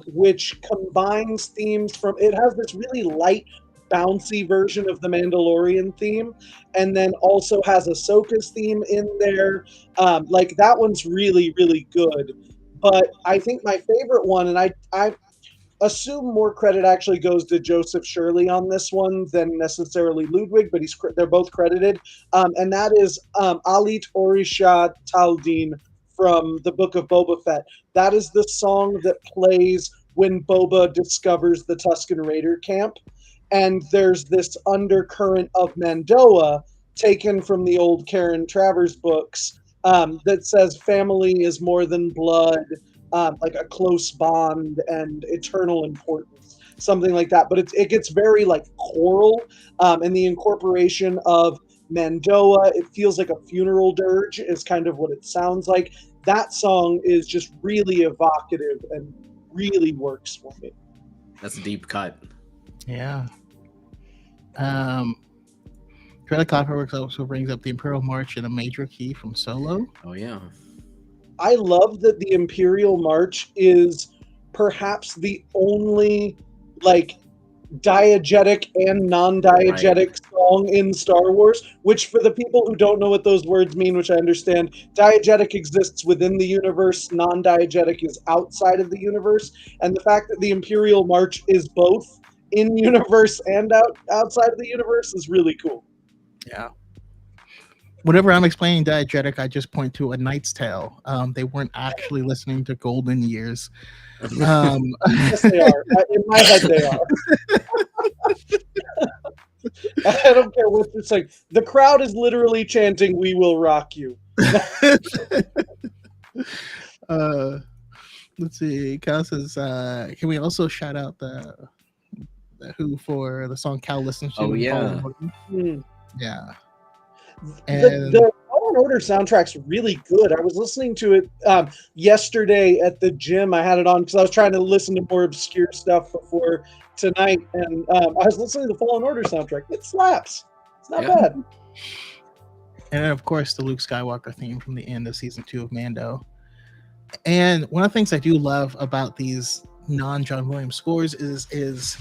which combines themes from, it has this really light, bouncy version of the Mandalorian theme, and then also has Ahsoka's theme in there. Like that one's really, really good. But I think my favorite one, and I assume more credit actually goes to Joseph Shirley on this one than necessarily Ludwig, but they're both credited. And that is Alit Orisha Taldin from the Book of Boba Fett. That is the song that plays when Boba discovers the Tusken Raider camp. And there's this undercurrent of Mandoa taken from the old Karen Travers books that says family is more than blood, like a close bond and eternal importance, something like that. But it gets very like choral, and the incorporation of Mandoa, it feels like a funeral dirge is kind of what it sounds like. That song is just really evocative and really works for me. That's a deep cut. Yeah. Trailer Clockworks also brings up the Imperial March in a major key from Solo. Oh yeah. I love that the Imperial March is perhaps the only like diegetic and non-diegetic song in Star Wars, which for the people who don't know what those words mean, which I understand, diegetic exists within the universe, non-diegetic is outside of the universe, and the fact that the Imperial March is both in universe and outside of the universe is really cool. Yeah. Whenever I'm explaining diegetic, I just point to A Knight's Tale. They weren't actually listening to Golden Years. Yes, they are. In my head, they are. I don't care what you're saying. The crowd is literally chanting, "We will rock you." Let's see. Cal says, can we also shout out the Who for the song Cal listens to? Oh, yeah. Yeah. The Fallen Order soundtrack's really good. I was listening to it yesterday at the gym. I had it on because I was trying to listen to more obscure stuff before tonight, and I was listening to the Fallen Order soundtrack. It slaps. It's not bad. And then, of course, the Luke Skywalker theme from the end of season 2 of Mando. And one of the things I do love about these non-John Williams scores is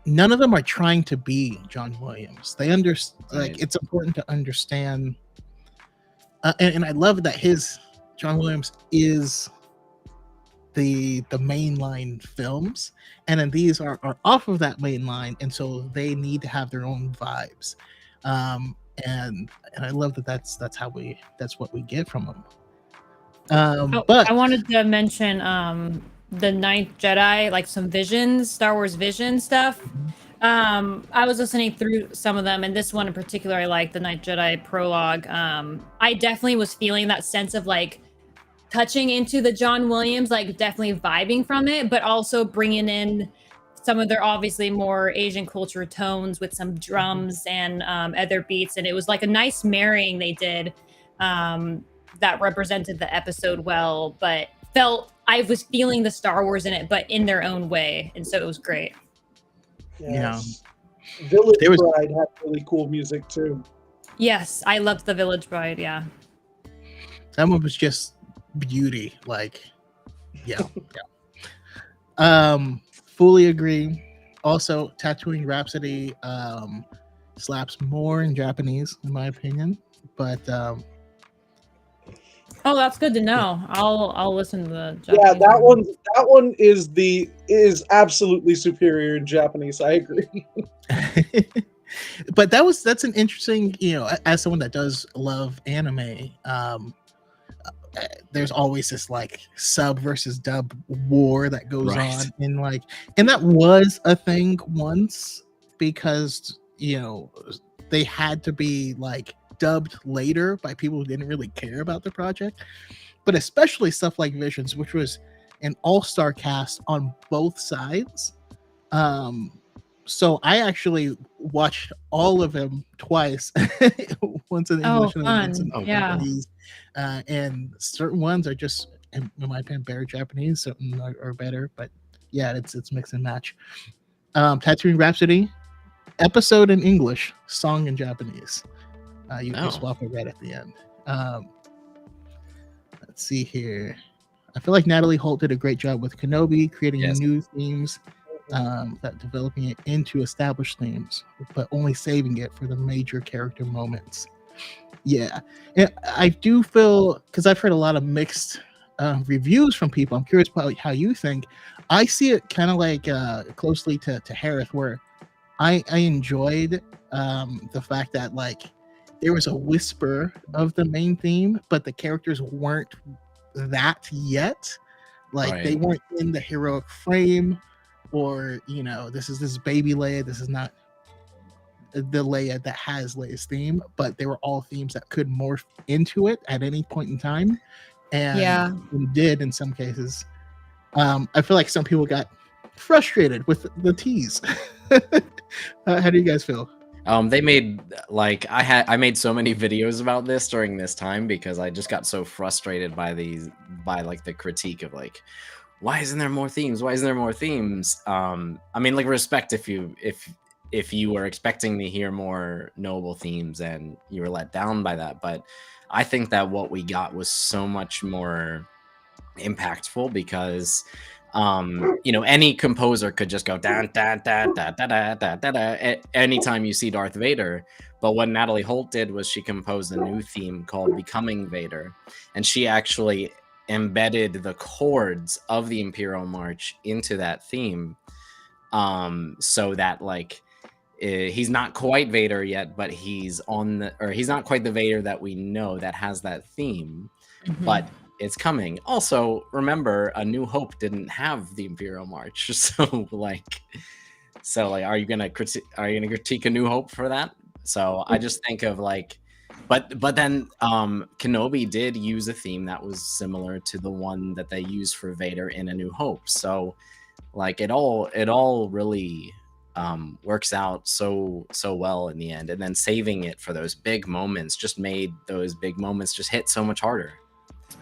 none of them are trying to be John Williams. They like it's important to understand, and I love that his John Williams is the mainline films, and then these are off of that main line, and so they need to have their own vibes. And I love that's what we get from them. But I wanted to mention the Ninth Jedi, like some visions, Star Wars vision stuff. I was listening through some of them, and this one in particular, I like the Ninth Jedi prologue. I definitely was feeling that sense of like touching into the John Williams, like definitely vibing from it, but also bringing in some of their obviously more Asian culture tones with some drums and other beats. And it was like a nice marrying they did that represented the episode well, but I was feeling the Star Wars in it, but in their own way. And so it was great. Yes. Village Bride had really cool music too. Yes, I loved the Village Bride, yeah. That one was just beauty, like yeah. Fully agree. Also, Tatooine Rhapsody slaps more in Japanese, in my opinion. But oh, that's good to know. I'll listen to the Japanese. Yeah, that one is absolutely superior in Japanese. I agree. But that's an interesting, as someone that does love anime, there's always this like sub versus dub war that goes on, and that was a thing once because they had to be like dubbed later by people who didn't really care about the project, but especially stuff like Visions, which was an all-star cast on both sides. So I actually watched all of them twice, once in English and once in Japanese. And certain ones are just, in my opinion, better Japanese. Certain are better, but yeah, it's mix and match. Tatooine Rhapsody, episode in English, song in Japanese. You swap it right at the end. Let's see here. I feel like Natalie Holt did a great job with Kenobi, creating new themes, that developing it into established themes, but only saving it for the major character moments. Yeah, and I do feel, because I've heard a lot of mixed reviews from people. I'm curious about how you think. I see it kind of like closely to Harith, where I enjoyed the fact that like there was a whisper of the main theme, but the characters weren't that yet. Like they weren't in the heroic frame, or this is baby Leia. This is not the Leia that has Leia's theme, but they were all themes that could morph into it at any point in time, and did in some cases. I feel like some people got frustrated with the tease. How do you guys feel? They made I made so many videos about this during this time because I just got so frustrated by the critique of like, why isn't there more themes? Why isn't there more themes? I mean, like, respect if you were expecting to hear more noble themes and you were let down by that, but I think that what we got was so much more impactful because any composer could just go da da da da da da da da da anytime you see Darth Vader. But what Natalie Holt did was she composed a new theme called Becoming Vader, and she actually embedded the chords of the Imperial March into that theme, so that like he's not quite Vader yet, but he's not quite the Vader that we know that has that theme, but it's coming. Also, remember, A New Hope didn't have the Imperial March, so are you gonna critique A New Hope for that? So I just think of like, but then Kenobi did use a theme that was similar to the one that they used for Vader in A New Hope. So like it all really works out so well in the end, and then saving it for those big moments just made those big moments just hit so much harder.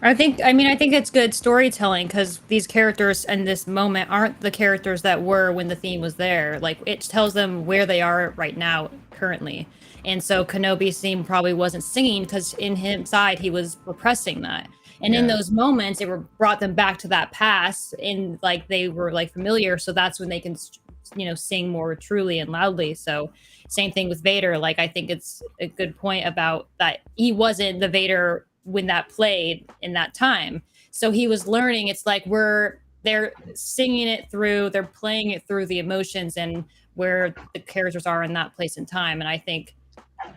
I think it's good storytelling because these characters in this moment aren't the characters that were when the theme was there. Like it tells them where they are right now, currently. And so Kenobi's theme probably wasn't singing because in his side he was repressing that. And in Yeah. those moments, it brought them back to that past, and like they were like familiar. So that's when they can, sing more truly and loudly. So same thing with Vader. Like I think it's a good point about that he wasn't the Vader when that played in that time. So he was learning. It's like they're singing it through, they're playing it through the emotions and where the characters are in that place and time. And I think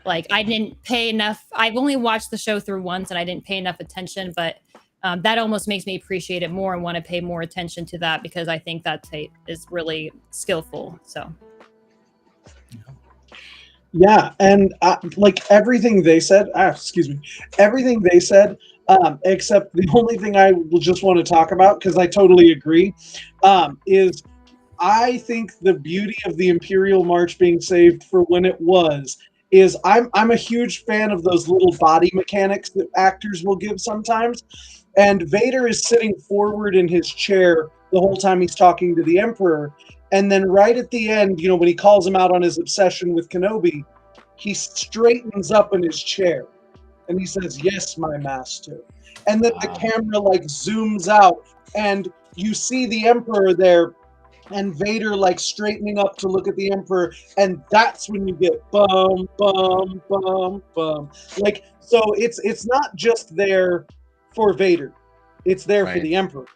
like I didn't pay enough. I've only watched the show through once and I didn't pay enough attention, but that almost makes me appreciate it more and want to pay more attention to that because I think that is really skillful. So Yeah, and like everything they said, everything they said, except the only thing I will just want to talk about, because I totally agree, is I think the beauty of the Imperial March being saved for when it was is I'm a huge fan of those little body mechanics that actors will give sometimes. And Vader is sitting forward in his chair the whole time he's talking to the Emperor. And then right at the end, when he calls him out on his obsession with Kenobi, he straightens up in his chair and he says, "Yes, my master." And then the camera like zooms out and you see the Emperor there and Vader like straightening up to look at the Emperor, and that's when you get bum bum bum bum. Like so it's not just there for Vader. It's there for Right. the Emperor.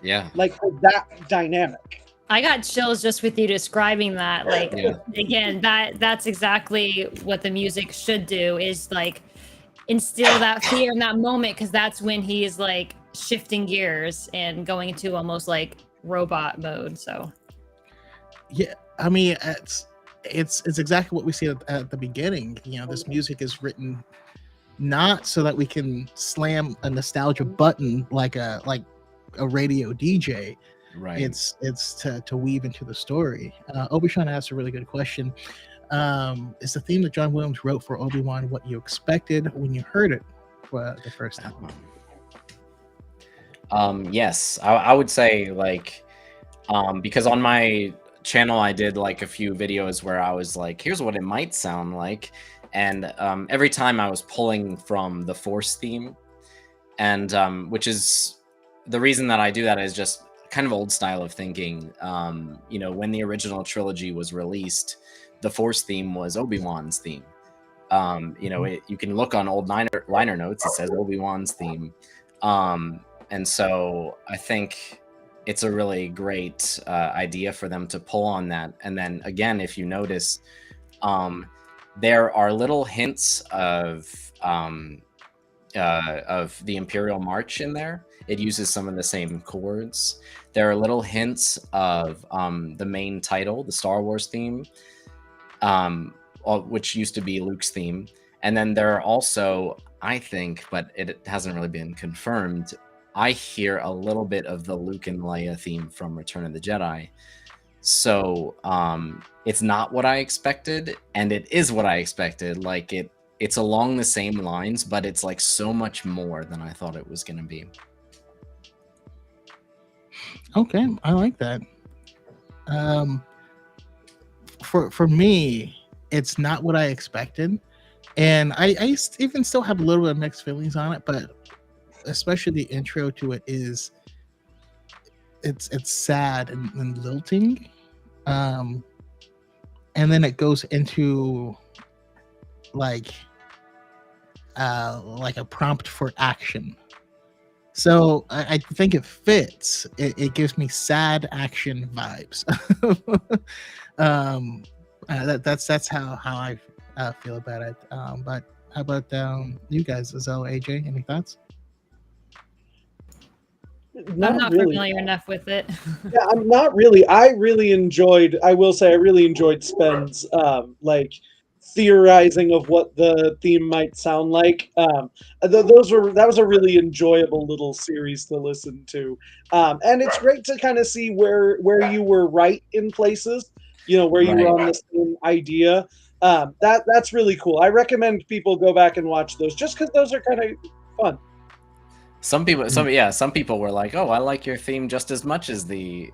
Yeah. Like for that dynamic. I got chills just with you describing that. Like again, that's exactly what the music should do is like instill that fear in that moment because that's when he's like shifting gears and going into almost like robot mode. So Yeah, I mean it's exactly what we see at the beginning. This music is written not so that we can slam a nostalgia button like a radio DJ. Right. It's to weave into the story. Obi-Wan asked a really good question. Is the theme that John Williams wrote for Obi-Wan what you expected when you heard it for the first time? Yes, I would say like because on my channel I did like a few videos where I was like, here's what it might sound like, and every time I was pulling from the Force theme, and which is the reason that I do that is just kind of old style of thinking. When the original trilogy was released, the Force theme was Obi-Wan's theme. You can look on old liner notes, it says Obi-Wan's theme. And so I think it's a really great idea for them to pull on that. And then again, if you notice, there are little hints of the Imperial March in there. It uses some of the same chords. There are little hints of the main title, the Star Wars theme, which used to be Luke's theme. And then there are also, I think, but it hasn't really been confirmed, I hear a little bit of the Luke and Leia theme from Return of the Jedi. So it's not what I expected, and it is what I expected. Like it's along the same lines, but it's like so much more than I thought it was going to be. Okay, I like that. For me, it's not what I expected, and I even still have a little bit of mixed feelings on it. But especially the intro to it is it's sad and lilting, and then it goes into like a prompt for action. So I think it fits. It gives me sad action vibes. That's how I feel about it. But how about you guys, Zell, AJ? Any thoughts? I'm not really familiar enough with it. Yeah, I'm not really. I will say I really enjoyed Spen's like theorizing of what the theme might sound like. That was a really enjoyable little series to listen to. And it's great to kind of see where you were right in places, where you were on the same idea. That's really cool. I recommend people go back and watch those just because those are kind of fun. Some people were like, "Oh, I like your theme just as much as the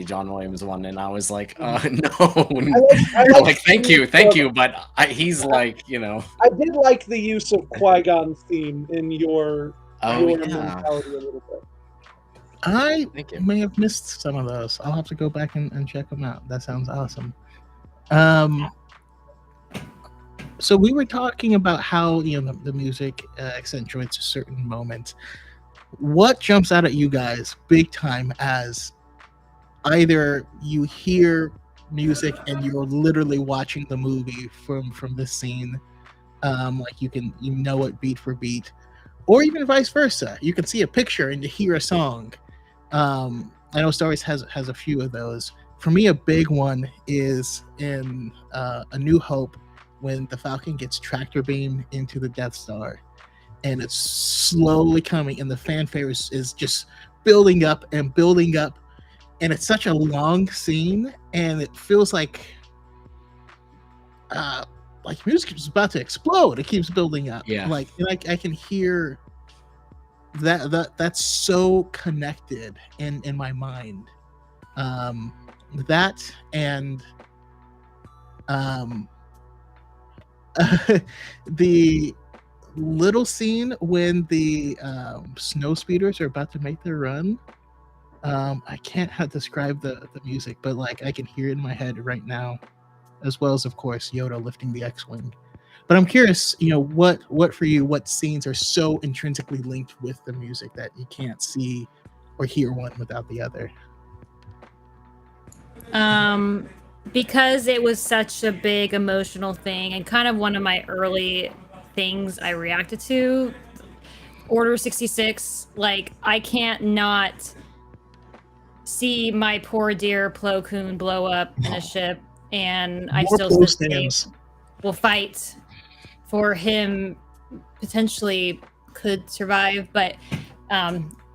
John Williams one," and I was like, "No." I Like, thank you, but he's like, I did like the use of Qui-Gon's theme in your Oh, yeah. mentality a little bit. I Thank you. may have missed some of those. I'll have to go back and check them out. That sounds awesome. So we were talking about how the music accentuates a certain moment. What jumps out at you guys big time as either you hear music and you're literally watching the movie from this scene, like you know it beat for beat, or even vice versa. You can see a picture and you hear a song. I know Star Wars has a few of those. For me, a big one is in A New Hope when the Falcon gets tractor beamed into the Death Star, and it's slowly coming, and the fanfare is just building up and building up, and it's such a long scene, and it feels like music is about to explode. It keeps building up, Yeah. like, and I can hear that's so connected in my mind. That and the little scene when the snow speeders are about to make their run. I can't describe the music, but like I can hear it in my head right now, as well as of course Yoda lifting the X-wing. But I'm curious, what for you, what scenes are so intrinsically linked with the music that you can't see or hear one without the other? Because it was such a big emotional thing and kind of one of my early things I reacted to, Order 66, like I can't not see my poor dear Plo Koon blow up in a ship, and I still will fight for him, potentially could survive, but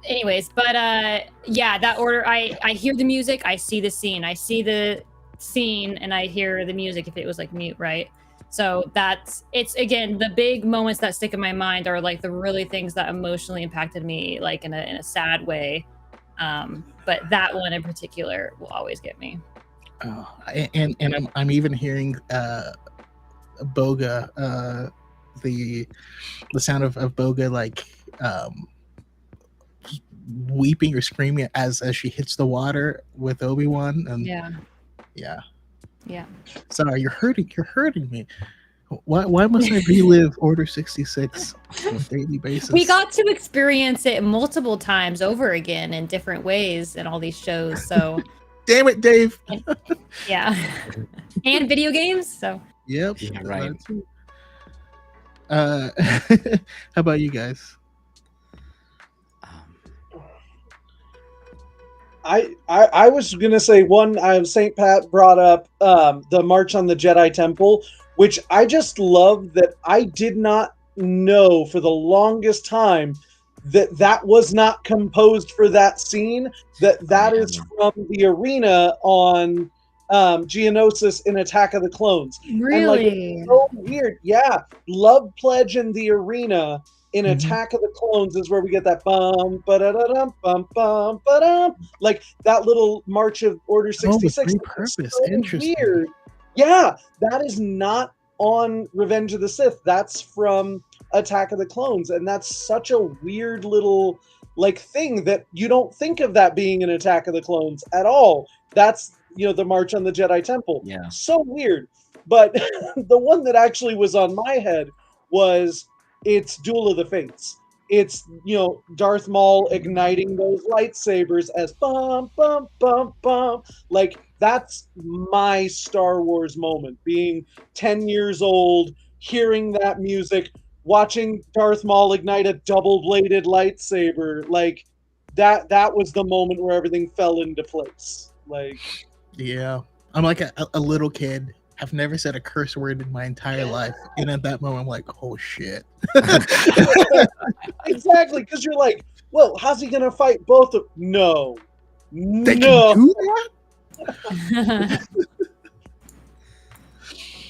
anyways, but yeah, that order, I hear the music, I see the scene, and I hear the music if it was like mute, right? So it's again, the big moments that stick in my mind are like the really things that emotionally impacted me, like in a sad way. But that one in particular will always get me. Oh, and I'm even hearing Boga, the sound of Boga, like weeping or screaming as she hits the water with Obi-Wan, and yeah. Sorry, you're hurting me. Why must I relive Order 66 on a daily basis? We got to experience it multiple times over again in different ways in all these shows, so damn it, Dave. Yeah. And video games, so yep. Yeah, right. How about you guys? I was gonna say one. St. Pat brought up the March on the Jedi Temple, which I just love that I did not know for the longest time that was not composed for that scene. That is from the arena on Geonosis in Attack of the Clones. Really? And, like, so weird. Yeah, Love Pledge in the arena in Attack of the Clones is where we get that bum ba-da-da-dum, bum bum ba-dum, like that little March of Order 66. Oh, purpose. So interesting. Weird. Yeah, that is not on Revenge of the Sith. That's from Attack of the Clones, and that's such a weird little like thing that you don't think of that being an Attack of the Clones at all. That's the March on the Jedi Temple. Yeah. So weird. But the one that actually was on my head was it's Duel of the Fates. It's Darth Maul igniting those lightsabers as bum bum bum bum. Like that's my Star Wars moment. Being 10 years old, hearing that music, watching Darth Maul ignite a double-bladed lightsaber, like that was the moment where everything fell into place. Like, yeah, I'm like a little kid. I've never said a curse word in my entire life, and at that moment, I'm like, "Oh shit!" Exactly, because you're like, "Well, how's he gonna fight both of?" No, They no. can do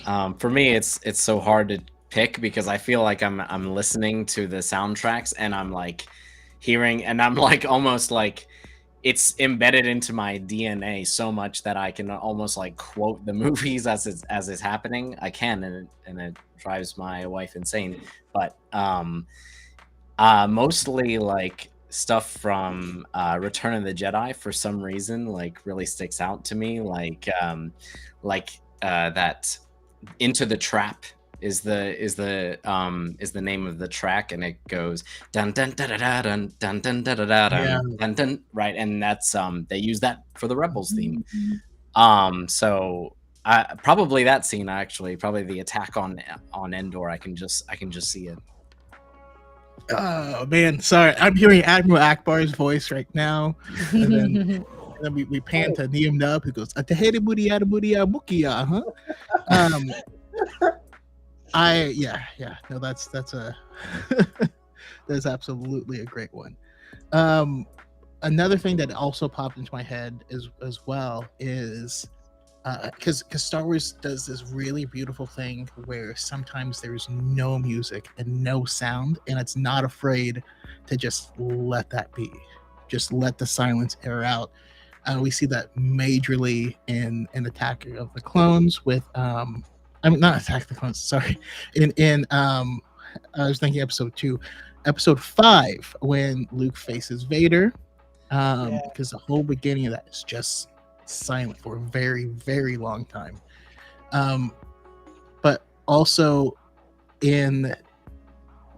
that? For me, it's so hard to pick because I feel like I'm listening to the soundtracks and I'm like hearing, and I'm like almost like it's embedded into my DNA so much that I can almost like quote the movies as it's happening. I can, and it drives my wife insane. But mostly like stuff from Return of the Jedi for some reason like really sticks out to me. Like that Into the Trap is the name of the track, and it goes dun dun da da da dun dun dun da da da Yeah. dun dun, right, and that's they use that for the Rebels theme. So probably that scene, actually probably the attack on Endor. I can just see it. Oh man, sorry. I'm hearing Admiral Akbar's voice right now, and then we pan to Neum Nub, who goes "Atahedi Mudia Mudia Mukia," huh? No, that's a that's absolutely a great one. Another thing that also popped into my head as well is because Star Wars does this really beautiful thing where sometimes there's no music and no sound, and it's not afraid to just let that be, just let the silence air out. We see that majorly in Attack of the Clones with I mean, not Attack of the Clones, sorry, in I was thinking episode 2, episode 5 when Luke faces Vader, because the whole beginning of that is just silent for a very, very long time. But also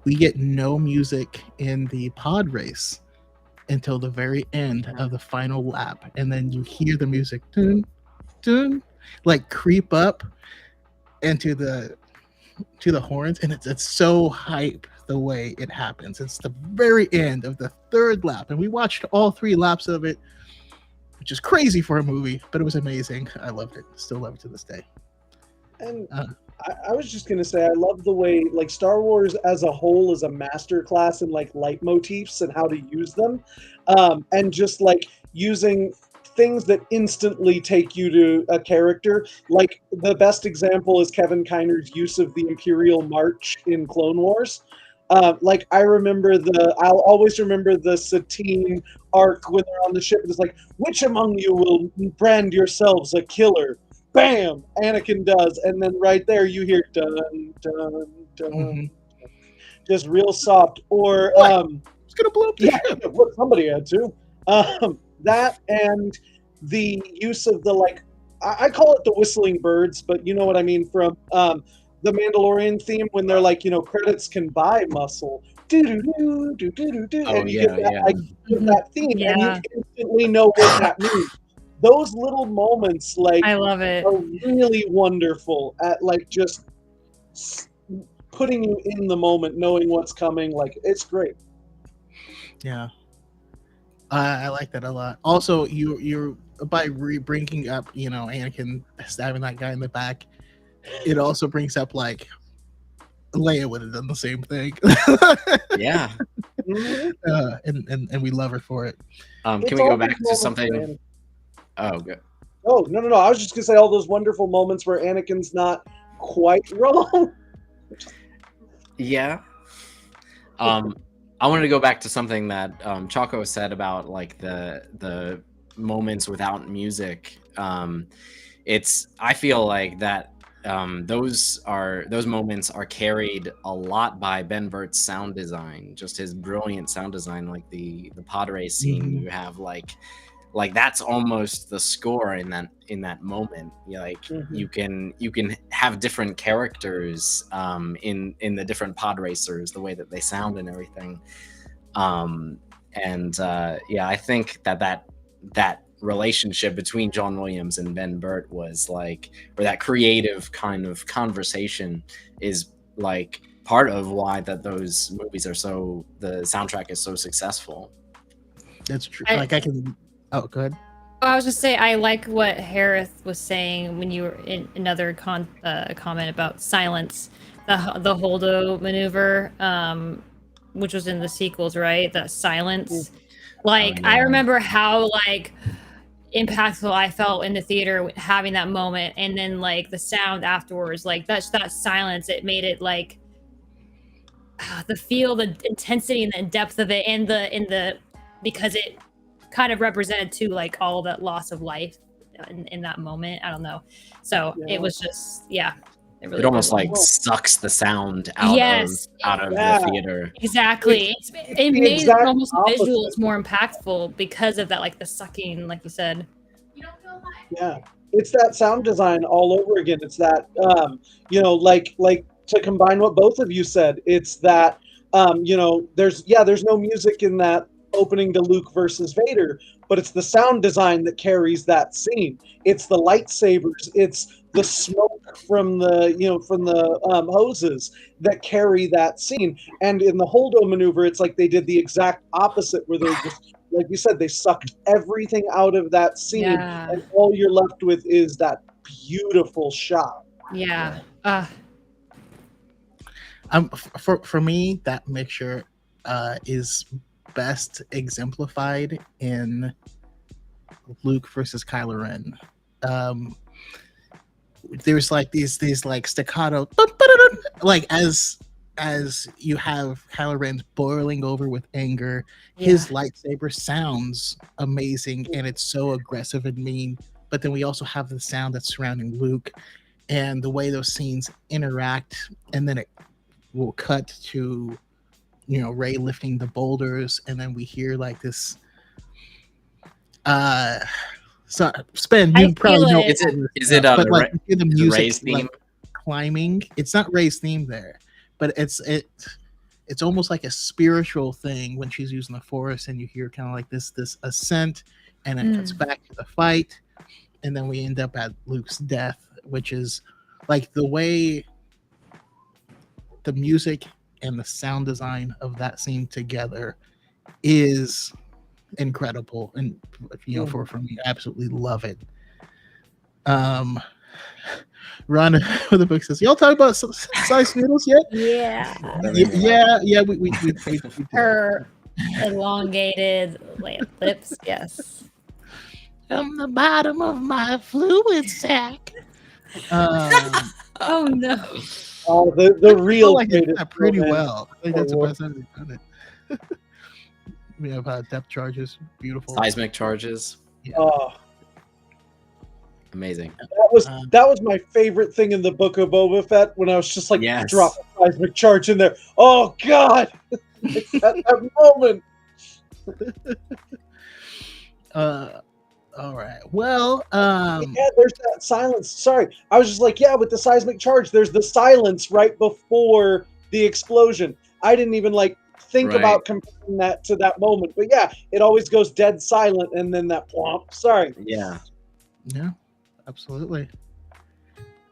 we get no music in the pod race until the very end of the final lap, and then you hear the music dun, dun, like creep up into the horns, and it's so hype the way it happens. It's the very end of the third lap, and we watched all 3 laps of it, which is crazy for a movie, but it was amazing. I loved it. Still love it to this day. And I was just gonna say, I love the way like Star Wars as a whole is a masterclass in like leitmotifs and how to use them, and just like using things that instantly take you to a character. Like the best example is Kevin Kiner's use of the Imperial March in Clone Wars. Like I'll always remember the Satine arc when they're on the ship. It's like, which among you will brand yourselves a killer? Bam! Anakin does, and then right there you hear dun dun dun, Mhm. just real soft. Or It's gonna blow up the ship. what somebody had to. That and the use of the like, I call it the whistling birds, but you know what I mean from the Mandalorian theme when they're like, credits can buy muscle. Do do do do do do, Oh and you yeah, get that yeah. like that theme, and you Yeah. instantly know what that means. Those little moments, like, I love it. are really wonderful at like just putting you in the moment, knowing what's coming. Like, it's great. Yeah, I like that a lot. Also, you're by bringing up, Anakin stabbing that guy in the back. It also brings up like Leia would have done the same thing. Yeah. And we love her for it. Can It's we go all back these to moments something? where Anakin- Oh, good. Oh, no. I was just gonna say all those wonderful moments where Anakin's not quite wrong. Yeah. I wanted to go back to something that Choco said about like the moments without music. I feel like that those moments are carried a lot by Ben Burtt's sound design, just his brilliant sound design. Like the pod race scene, you have like that's almost the score in that moment. Like you can have different characters in the different pod racers, the way that they sound and everything. I think that relationship between John Williams and Ben Burtt was like, or that creative kind of conversation is like part of why that those movies are the soundtrack is so successful. That's true. I can. Oh, go ahead. I was just say I like what Harith was saying when you were in another comment about silence, the Holdo maneuver, which was in the sequels, right? The silence. Like, yeah. I remember how like impactful I felt in the theater having that moment, and then like the sound afterwards, like that silence, it made it like the feel, the intensity, and the depth of it, and the because it kind of represented too like all that loss of life in that moment. I don't know. So it was just it really It almost did. like sucks the sound Yes, out of Yeah. the theater. exactly. It the made exact almost the opposite. visuals more impactful because of that, like the sucking, like you said. Yeah, it's that sound design all over again. It's that like to combine what both of you said. It's that there's no music in that opening to Luke versus Vader, but it's the sound design that carries that scene. It's the lightsabers. It's the smoke from the hoses that carry that scene. And in the Holdo maneuver, it's like they did the exact opposite, where they just, like you said, they sucked everything out of that scene, Yeah. and all you're left with is that beautiful shot. Yeah. For me, that mixture is best exemplified in Luke versus Kylo Ren. There's like these like staccato, like as you have Kylo Ren's boiling over with anger. His lightsaber sounds amazing, and it's so aggressive and mean. But then we also have the sound that's surrounding Luke, and the way those scenes interact, and then it will cut to Rey lifting the boulders, and then we hear like this so Spen, I you probably feel know it. Is it but like you hear the music Rey's theme? like climbing. It's not Rey's theme there, but it's almost like a spiritual thing when she's using the Force, and you hear kind of like this ascent, and it cuts back to the fight, and then we end up at Luke's death, which is like the way the music and the sound design of that scene together is incredible, and for me, I absolutely love it. Ron with the book says, "Y'all talk about size noodles yet?" Yeah. We Her elongated lips, yes. From the bottom of my fluid sack. Oh no. Oh, the real like it's greatest that pretty moment. well. I think that's the best I've ever done it. We have depth charges, beautiful. Seismic charges, Oh, amazing. that was my favorite thing in the Book of Boba Fett, when I was just like, Yes. drop a seismic charge in there. Oh God, like that moment. All right. Well, Yeah, there's that silence. Sorry, I was just like, yeah, with the seismic charge, there's the silence right before the explosion. I didn't even like think Right. about comparing that to that moment, but yeah, it always goes dead silent, and then that plomp. Sorry. Yeah. yeah, absolutely.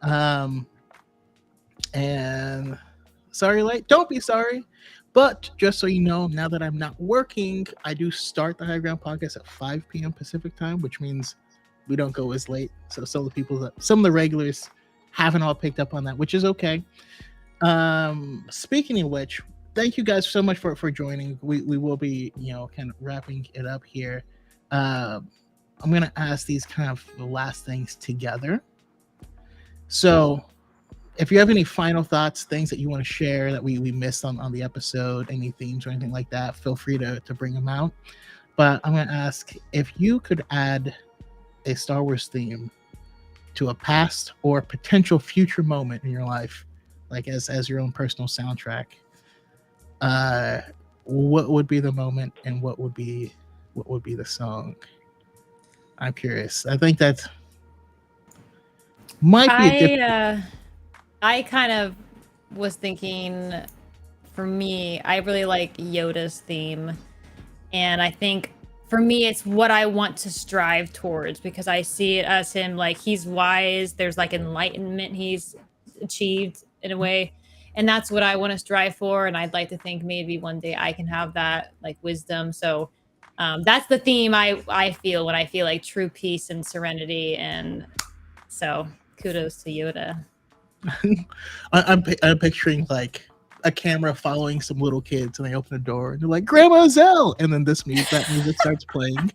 And sorry, late. Don't be sorry. But just so you know, now that I'm not working, I do start the High Ground podcast at 5 p.m. Pacific time, which means we don't go as late. So some of the regulars haven't all picked up on that, which is okay. Speaking of which, thank you guys so much for joining. We will be, kind of wrapping it up here. I'm gonna ask these kind of the last things together. So if you have any final thoughts, things that you want to share that we missed on the episode, any themes or anything like that, feel free to bring them out. But I'm going to ask if you could add a Star Wars theme to a past or potential future moment in your life, like as your own personal soundtrack, what would be the moment, and what would be the song? I'm curious. I think that might be a different. I kind of was thinking, for me, I really like Yoda's theme. And I think for me, it's what I want to strive towards, because I see it as him, like, he's wise. There's like enlightenment he's achieved in a way. And that's what I want to strive for. And I'd like to think maybe one day I can have that like wisdom. So that's the theme I feel when I feel like true peace and serenity. And so kudos to Yoda. I'm picturing like a camera following some little kids, and they open the door and they're like, "Grandma Zell," and then that music starts playing.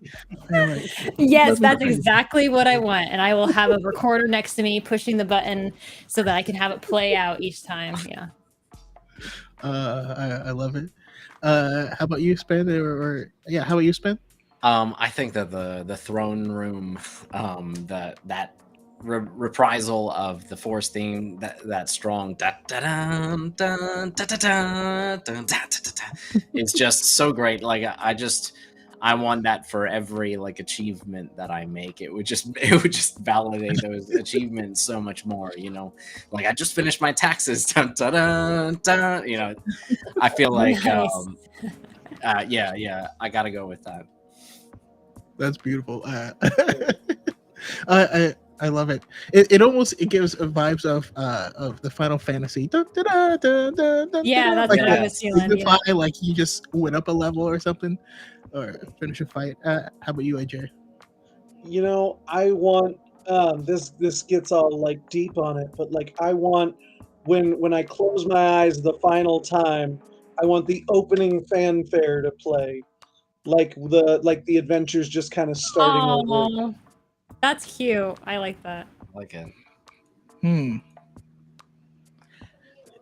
Like, yes, that's exactly what I want, and I will have a recorder next to me pushing the button so that I can have it play out each time. Yeah. I love it. How about you, Spen? Yeah, how about you, Spen? I think that the throne room, that reprisal of the Force theme, that strong da da dun dun da da dun dun da da da da, is just so great. Like I want that for every like achievement that I make. It would just validate those achievements so much more. Like I just finished my taxes. Dun, dun, dun, dun, I feel like Nice. yeah, I gotta go with that. That's beautiful. I love it. It almost gives vibes of the Final Fantasy. Dun, dun, dun, dun, dun, dun, Yeah, dun, that's like what I was feeling. Yeah. signify, like you just went up a level or something, or finish a fight. How about you, AJ? I want this gets all like deep on it, but like I want when I close my eyes the final time, I want the opening fanfare to play. Like the adventures just kind of starting over. Oh, that's cute. I like that. Like it.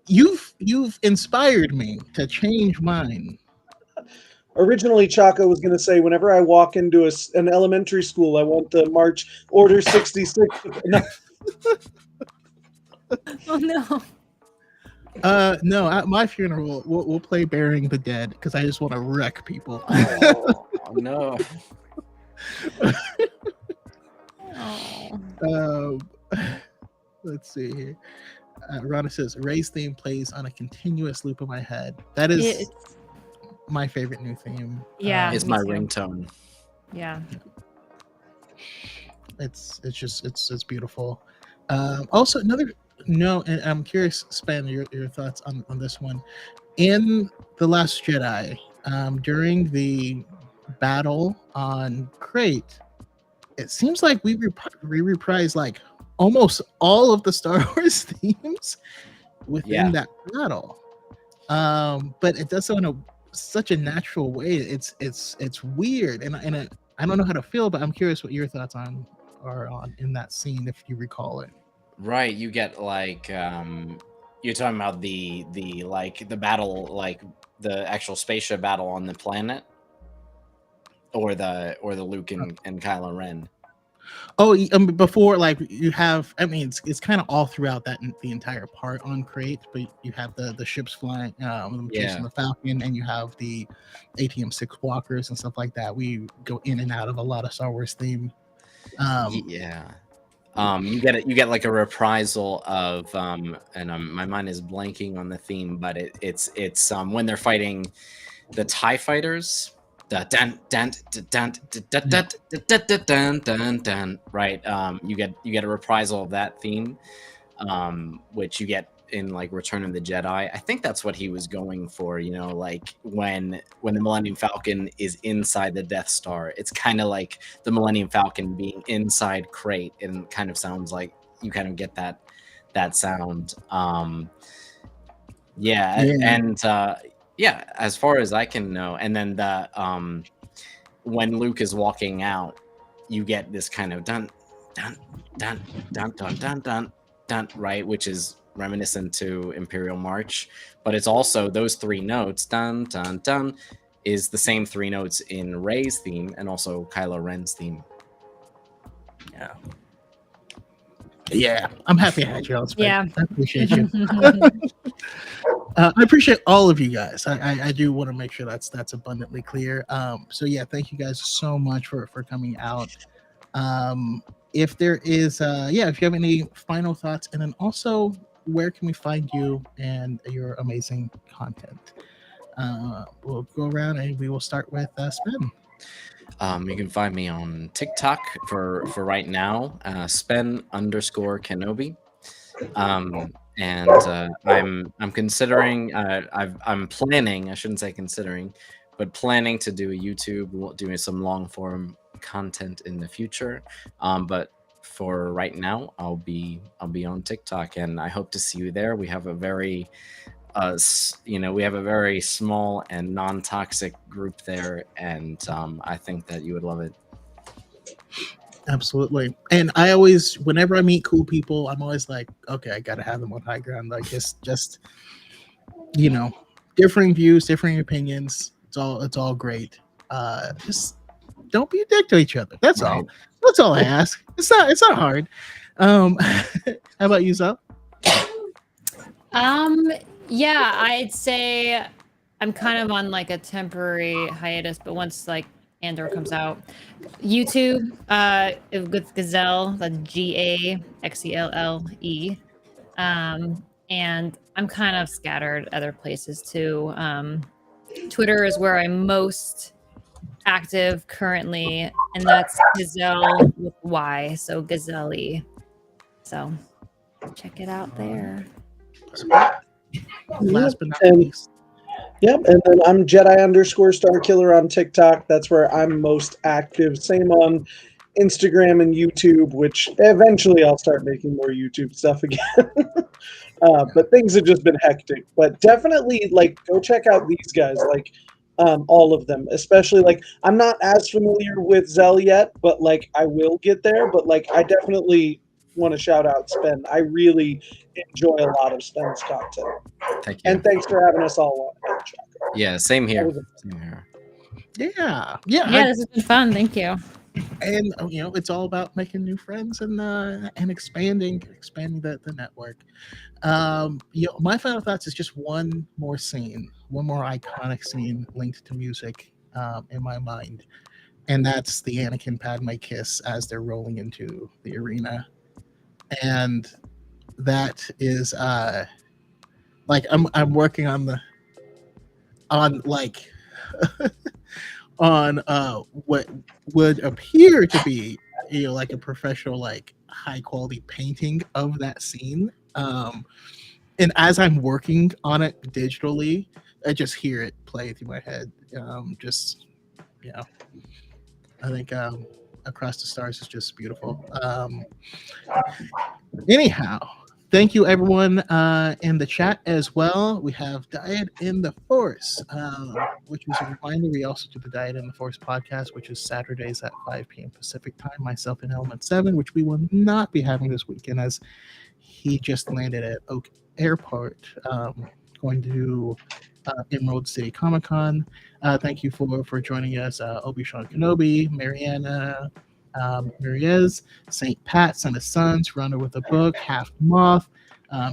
You've inspired me to change mine. Originally, Chaco was going to say, whenever I walk into an elementary school, I want the March Order 66. No, Oh no. No, at my funeral, we'll play Burying the Dead because I just want to wreck people. Oh no. Oh. Let's see here. Rana says, Ray's theme plays on a continuous loop in my head. That is It's, my favorite new theme. Yeah. It's me my too. ringtone. Yeah. It's beautiful. Also, and I'm curious, Span, your thoughts on this one. In The Last Jedi, during the battle on Crate, it seems like we reprise like almost all of the Star Wars themes within that battle. But it does so in such a natural way. It's weird, and I don't know how to feel, but I'm curious what your thoughts are on in that scene, if you recall it. Right, you get like you're talking about the battle, like the actual spaceship battle on the planet, or the Luke and Kylo Ren. Oh, before, like, you have, I mean, it's kind of all throughout the entire part on Crate, but you have the ships flying, chasing the Falcon, and you have the ATM-6 walkers and stuff like that. We go in and out of a lot of Star Wars theme. You get like a reprisal of and my mind is blanking on the theme, but it's when they're fighting the TIE fighters. Right. You get a reprisal of that theme, which you get in like Return of the Jedi. I think that's what he was going for, like when the Millennium Falcon is inside the Death Star. It's kind of like the Millennium Falcon being inside Crate, and kind of sounds like you kind of get that sound. As far as I can know. And then when Luke is walking out, you get this kind of dun dun dun dun dun dun dun dun, right, which is reminiscent to Imperial March, but it's also those three notes, dun dun dun, is the same three notes in Rey's theme and also Kylo Ren's theme. Yeah, I'm happy I had you on. Yeah, I appreciate you. I appreciate all of you guys. I do want to make sure that's abundantly clear. So yeah, thank you guys so much for coming out. If there is, if you have any final thoughts, and then also, where can we find you and your amazing content? We'll go around and we will start with Spen. You can find me on TikTok for right now, Spen_Kenobi. And I'm considering, I'm planning, I shouldn't say considering, but planning to do a YouTube, doing some long form content in the future. But for right now, I'll be on TikTok, and I hope to see you there. We have a very small and non-toxic group there, and I think that you would love it. Absolutely. And I always, whenever I meet cool people, I'm always like, okay, I gotta have them on high ground. Like just differing views, differing opinions. It's all great. Just don't be a dick to each other. That's Right. all. That's all I ask. It's not hard. How about you, Zal? Yeah, I'd say I'm kind of on like a temporary hiatus, but once like Andor comes out, YouTube, with Gazelle, that's GAXELLE. And I'm kind of scattered other places too. Twitter is where I'm most active currently, and that's Gazelle with Y, so Gazelle. So check it out there. Last but not And- least, Yep, and then I'm Jedi_Starkiller on TikTok. That's where I'm most active. Same on Instagram and YouTube, which eventually I'll start making more YouTube stuff again. But things have just been hectic. But definitely, like, go check out these guys, like, all of them. Especially, like, I'm not as familiar with Zell yet, but like, I will get there. But like, I definitely want to shout out Spen. I really enjoy a lot of Spen's content. Thank you. And thanks for having us all on. Yeah, same here. That Same here. yeah, Yeah, this has been fun. Thank you. and it's all about making new friends and expanding the network. My final thoughts is just one more iconic scene linked to music in my mind, and that's the Anakin Padme kiss as they're rolling into the arena, and that is like I'm working on like on what would appear to be like a professional, like high quality painting of that scene, and as I'm working on it digitally, I just hear it play through my head. I think Across the Stars is just beautiful. Anyhow, thank you everyone in the chat as well. We have Diet in the Force, which is a reminder. We also do the Diet in the Force podcast, which is Saturdays at 5 p.m. Pacific time. Myself and Element 7, which we will not be having this weekend as he just landed at Oak Airport, going to Emerald City Comic Con. Thank you for joining us, Obi-Wan Kenobi, Mariana, Mariez, St. Pat, Son of Sons, Runner with a Book, Half Moth,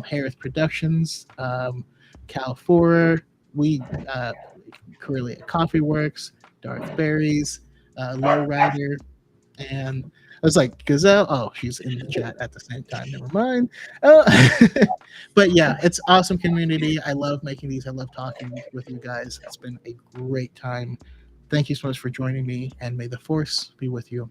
Harris Productions, Cal Forer, we Corellia Coffee Works, Darth Berries, Lowrider, and I was like, Gazelle. Oh, she's in the chat at the same time. Never mind. But yeah, it's awesome community. I love making these. I love talking with you guys. It's been a great time. Thank you so much for joining me, and may the Force be with you.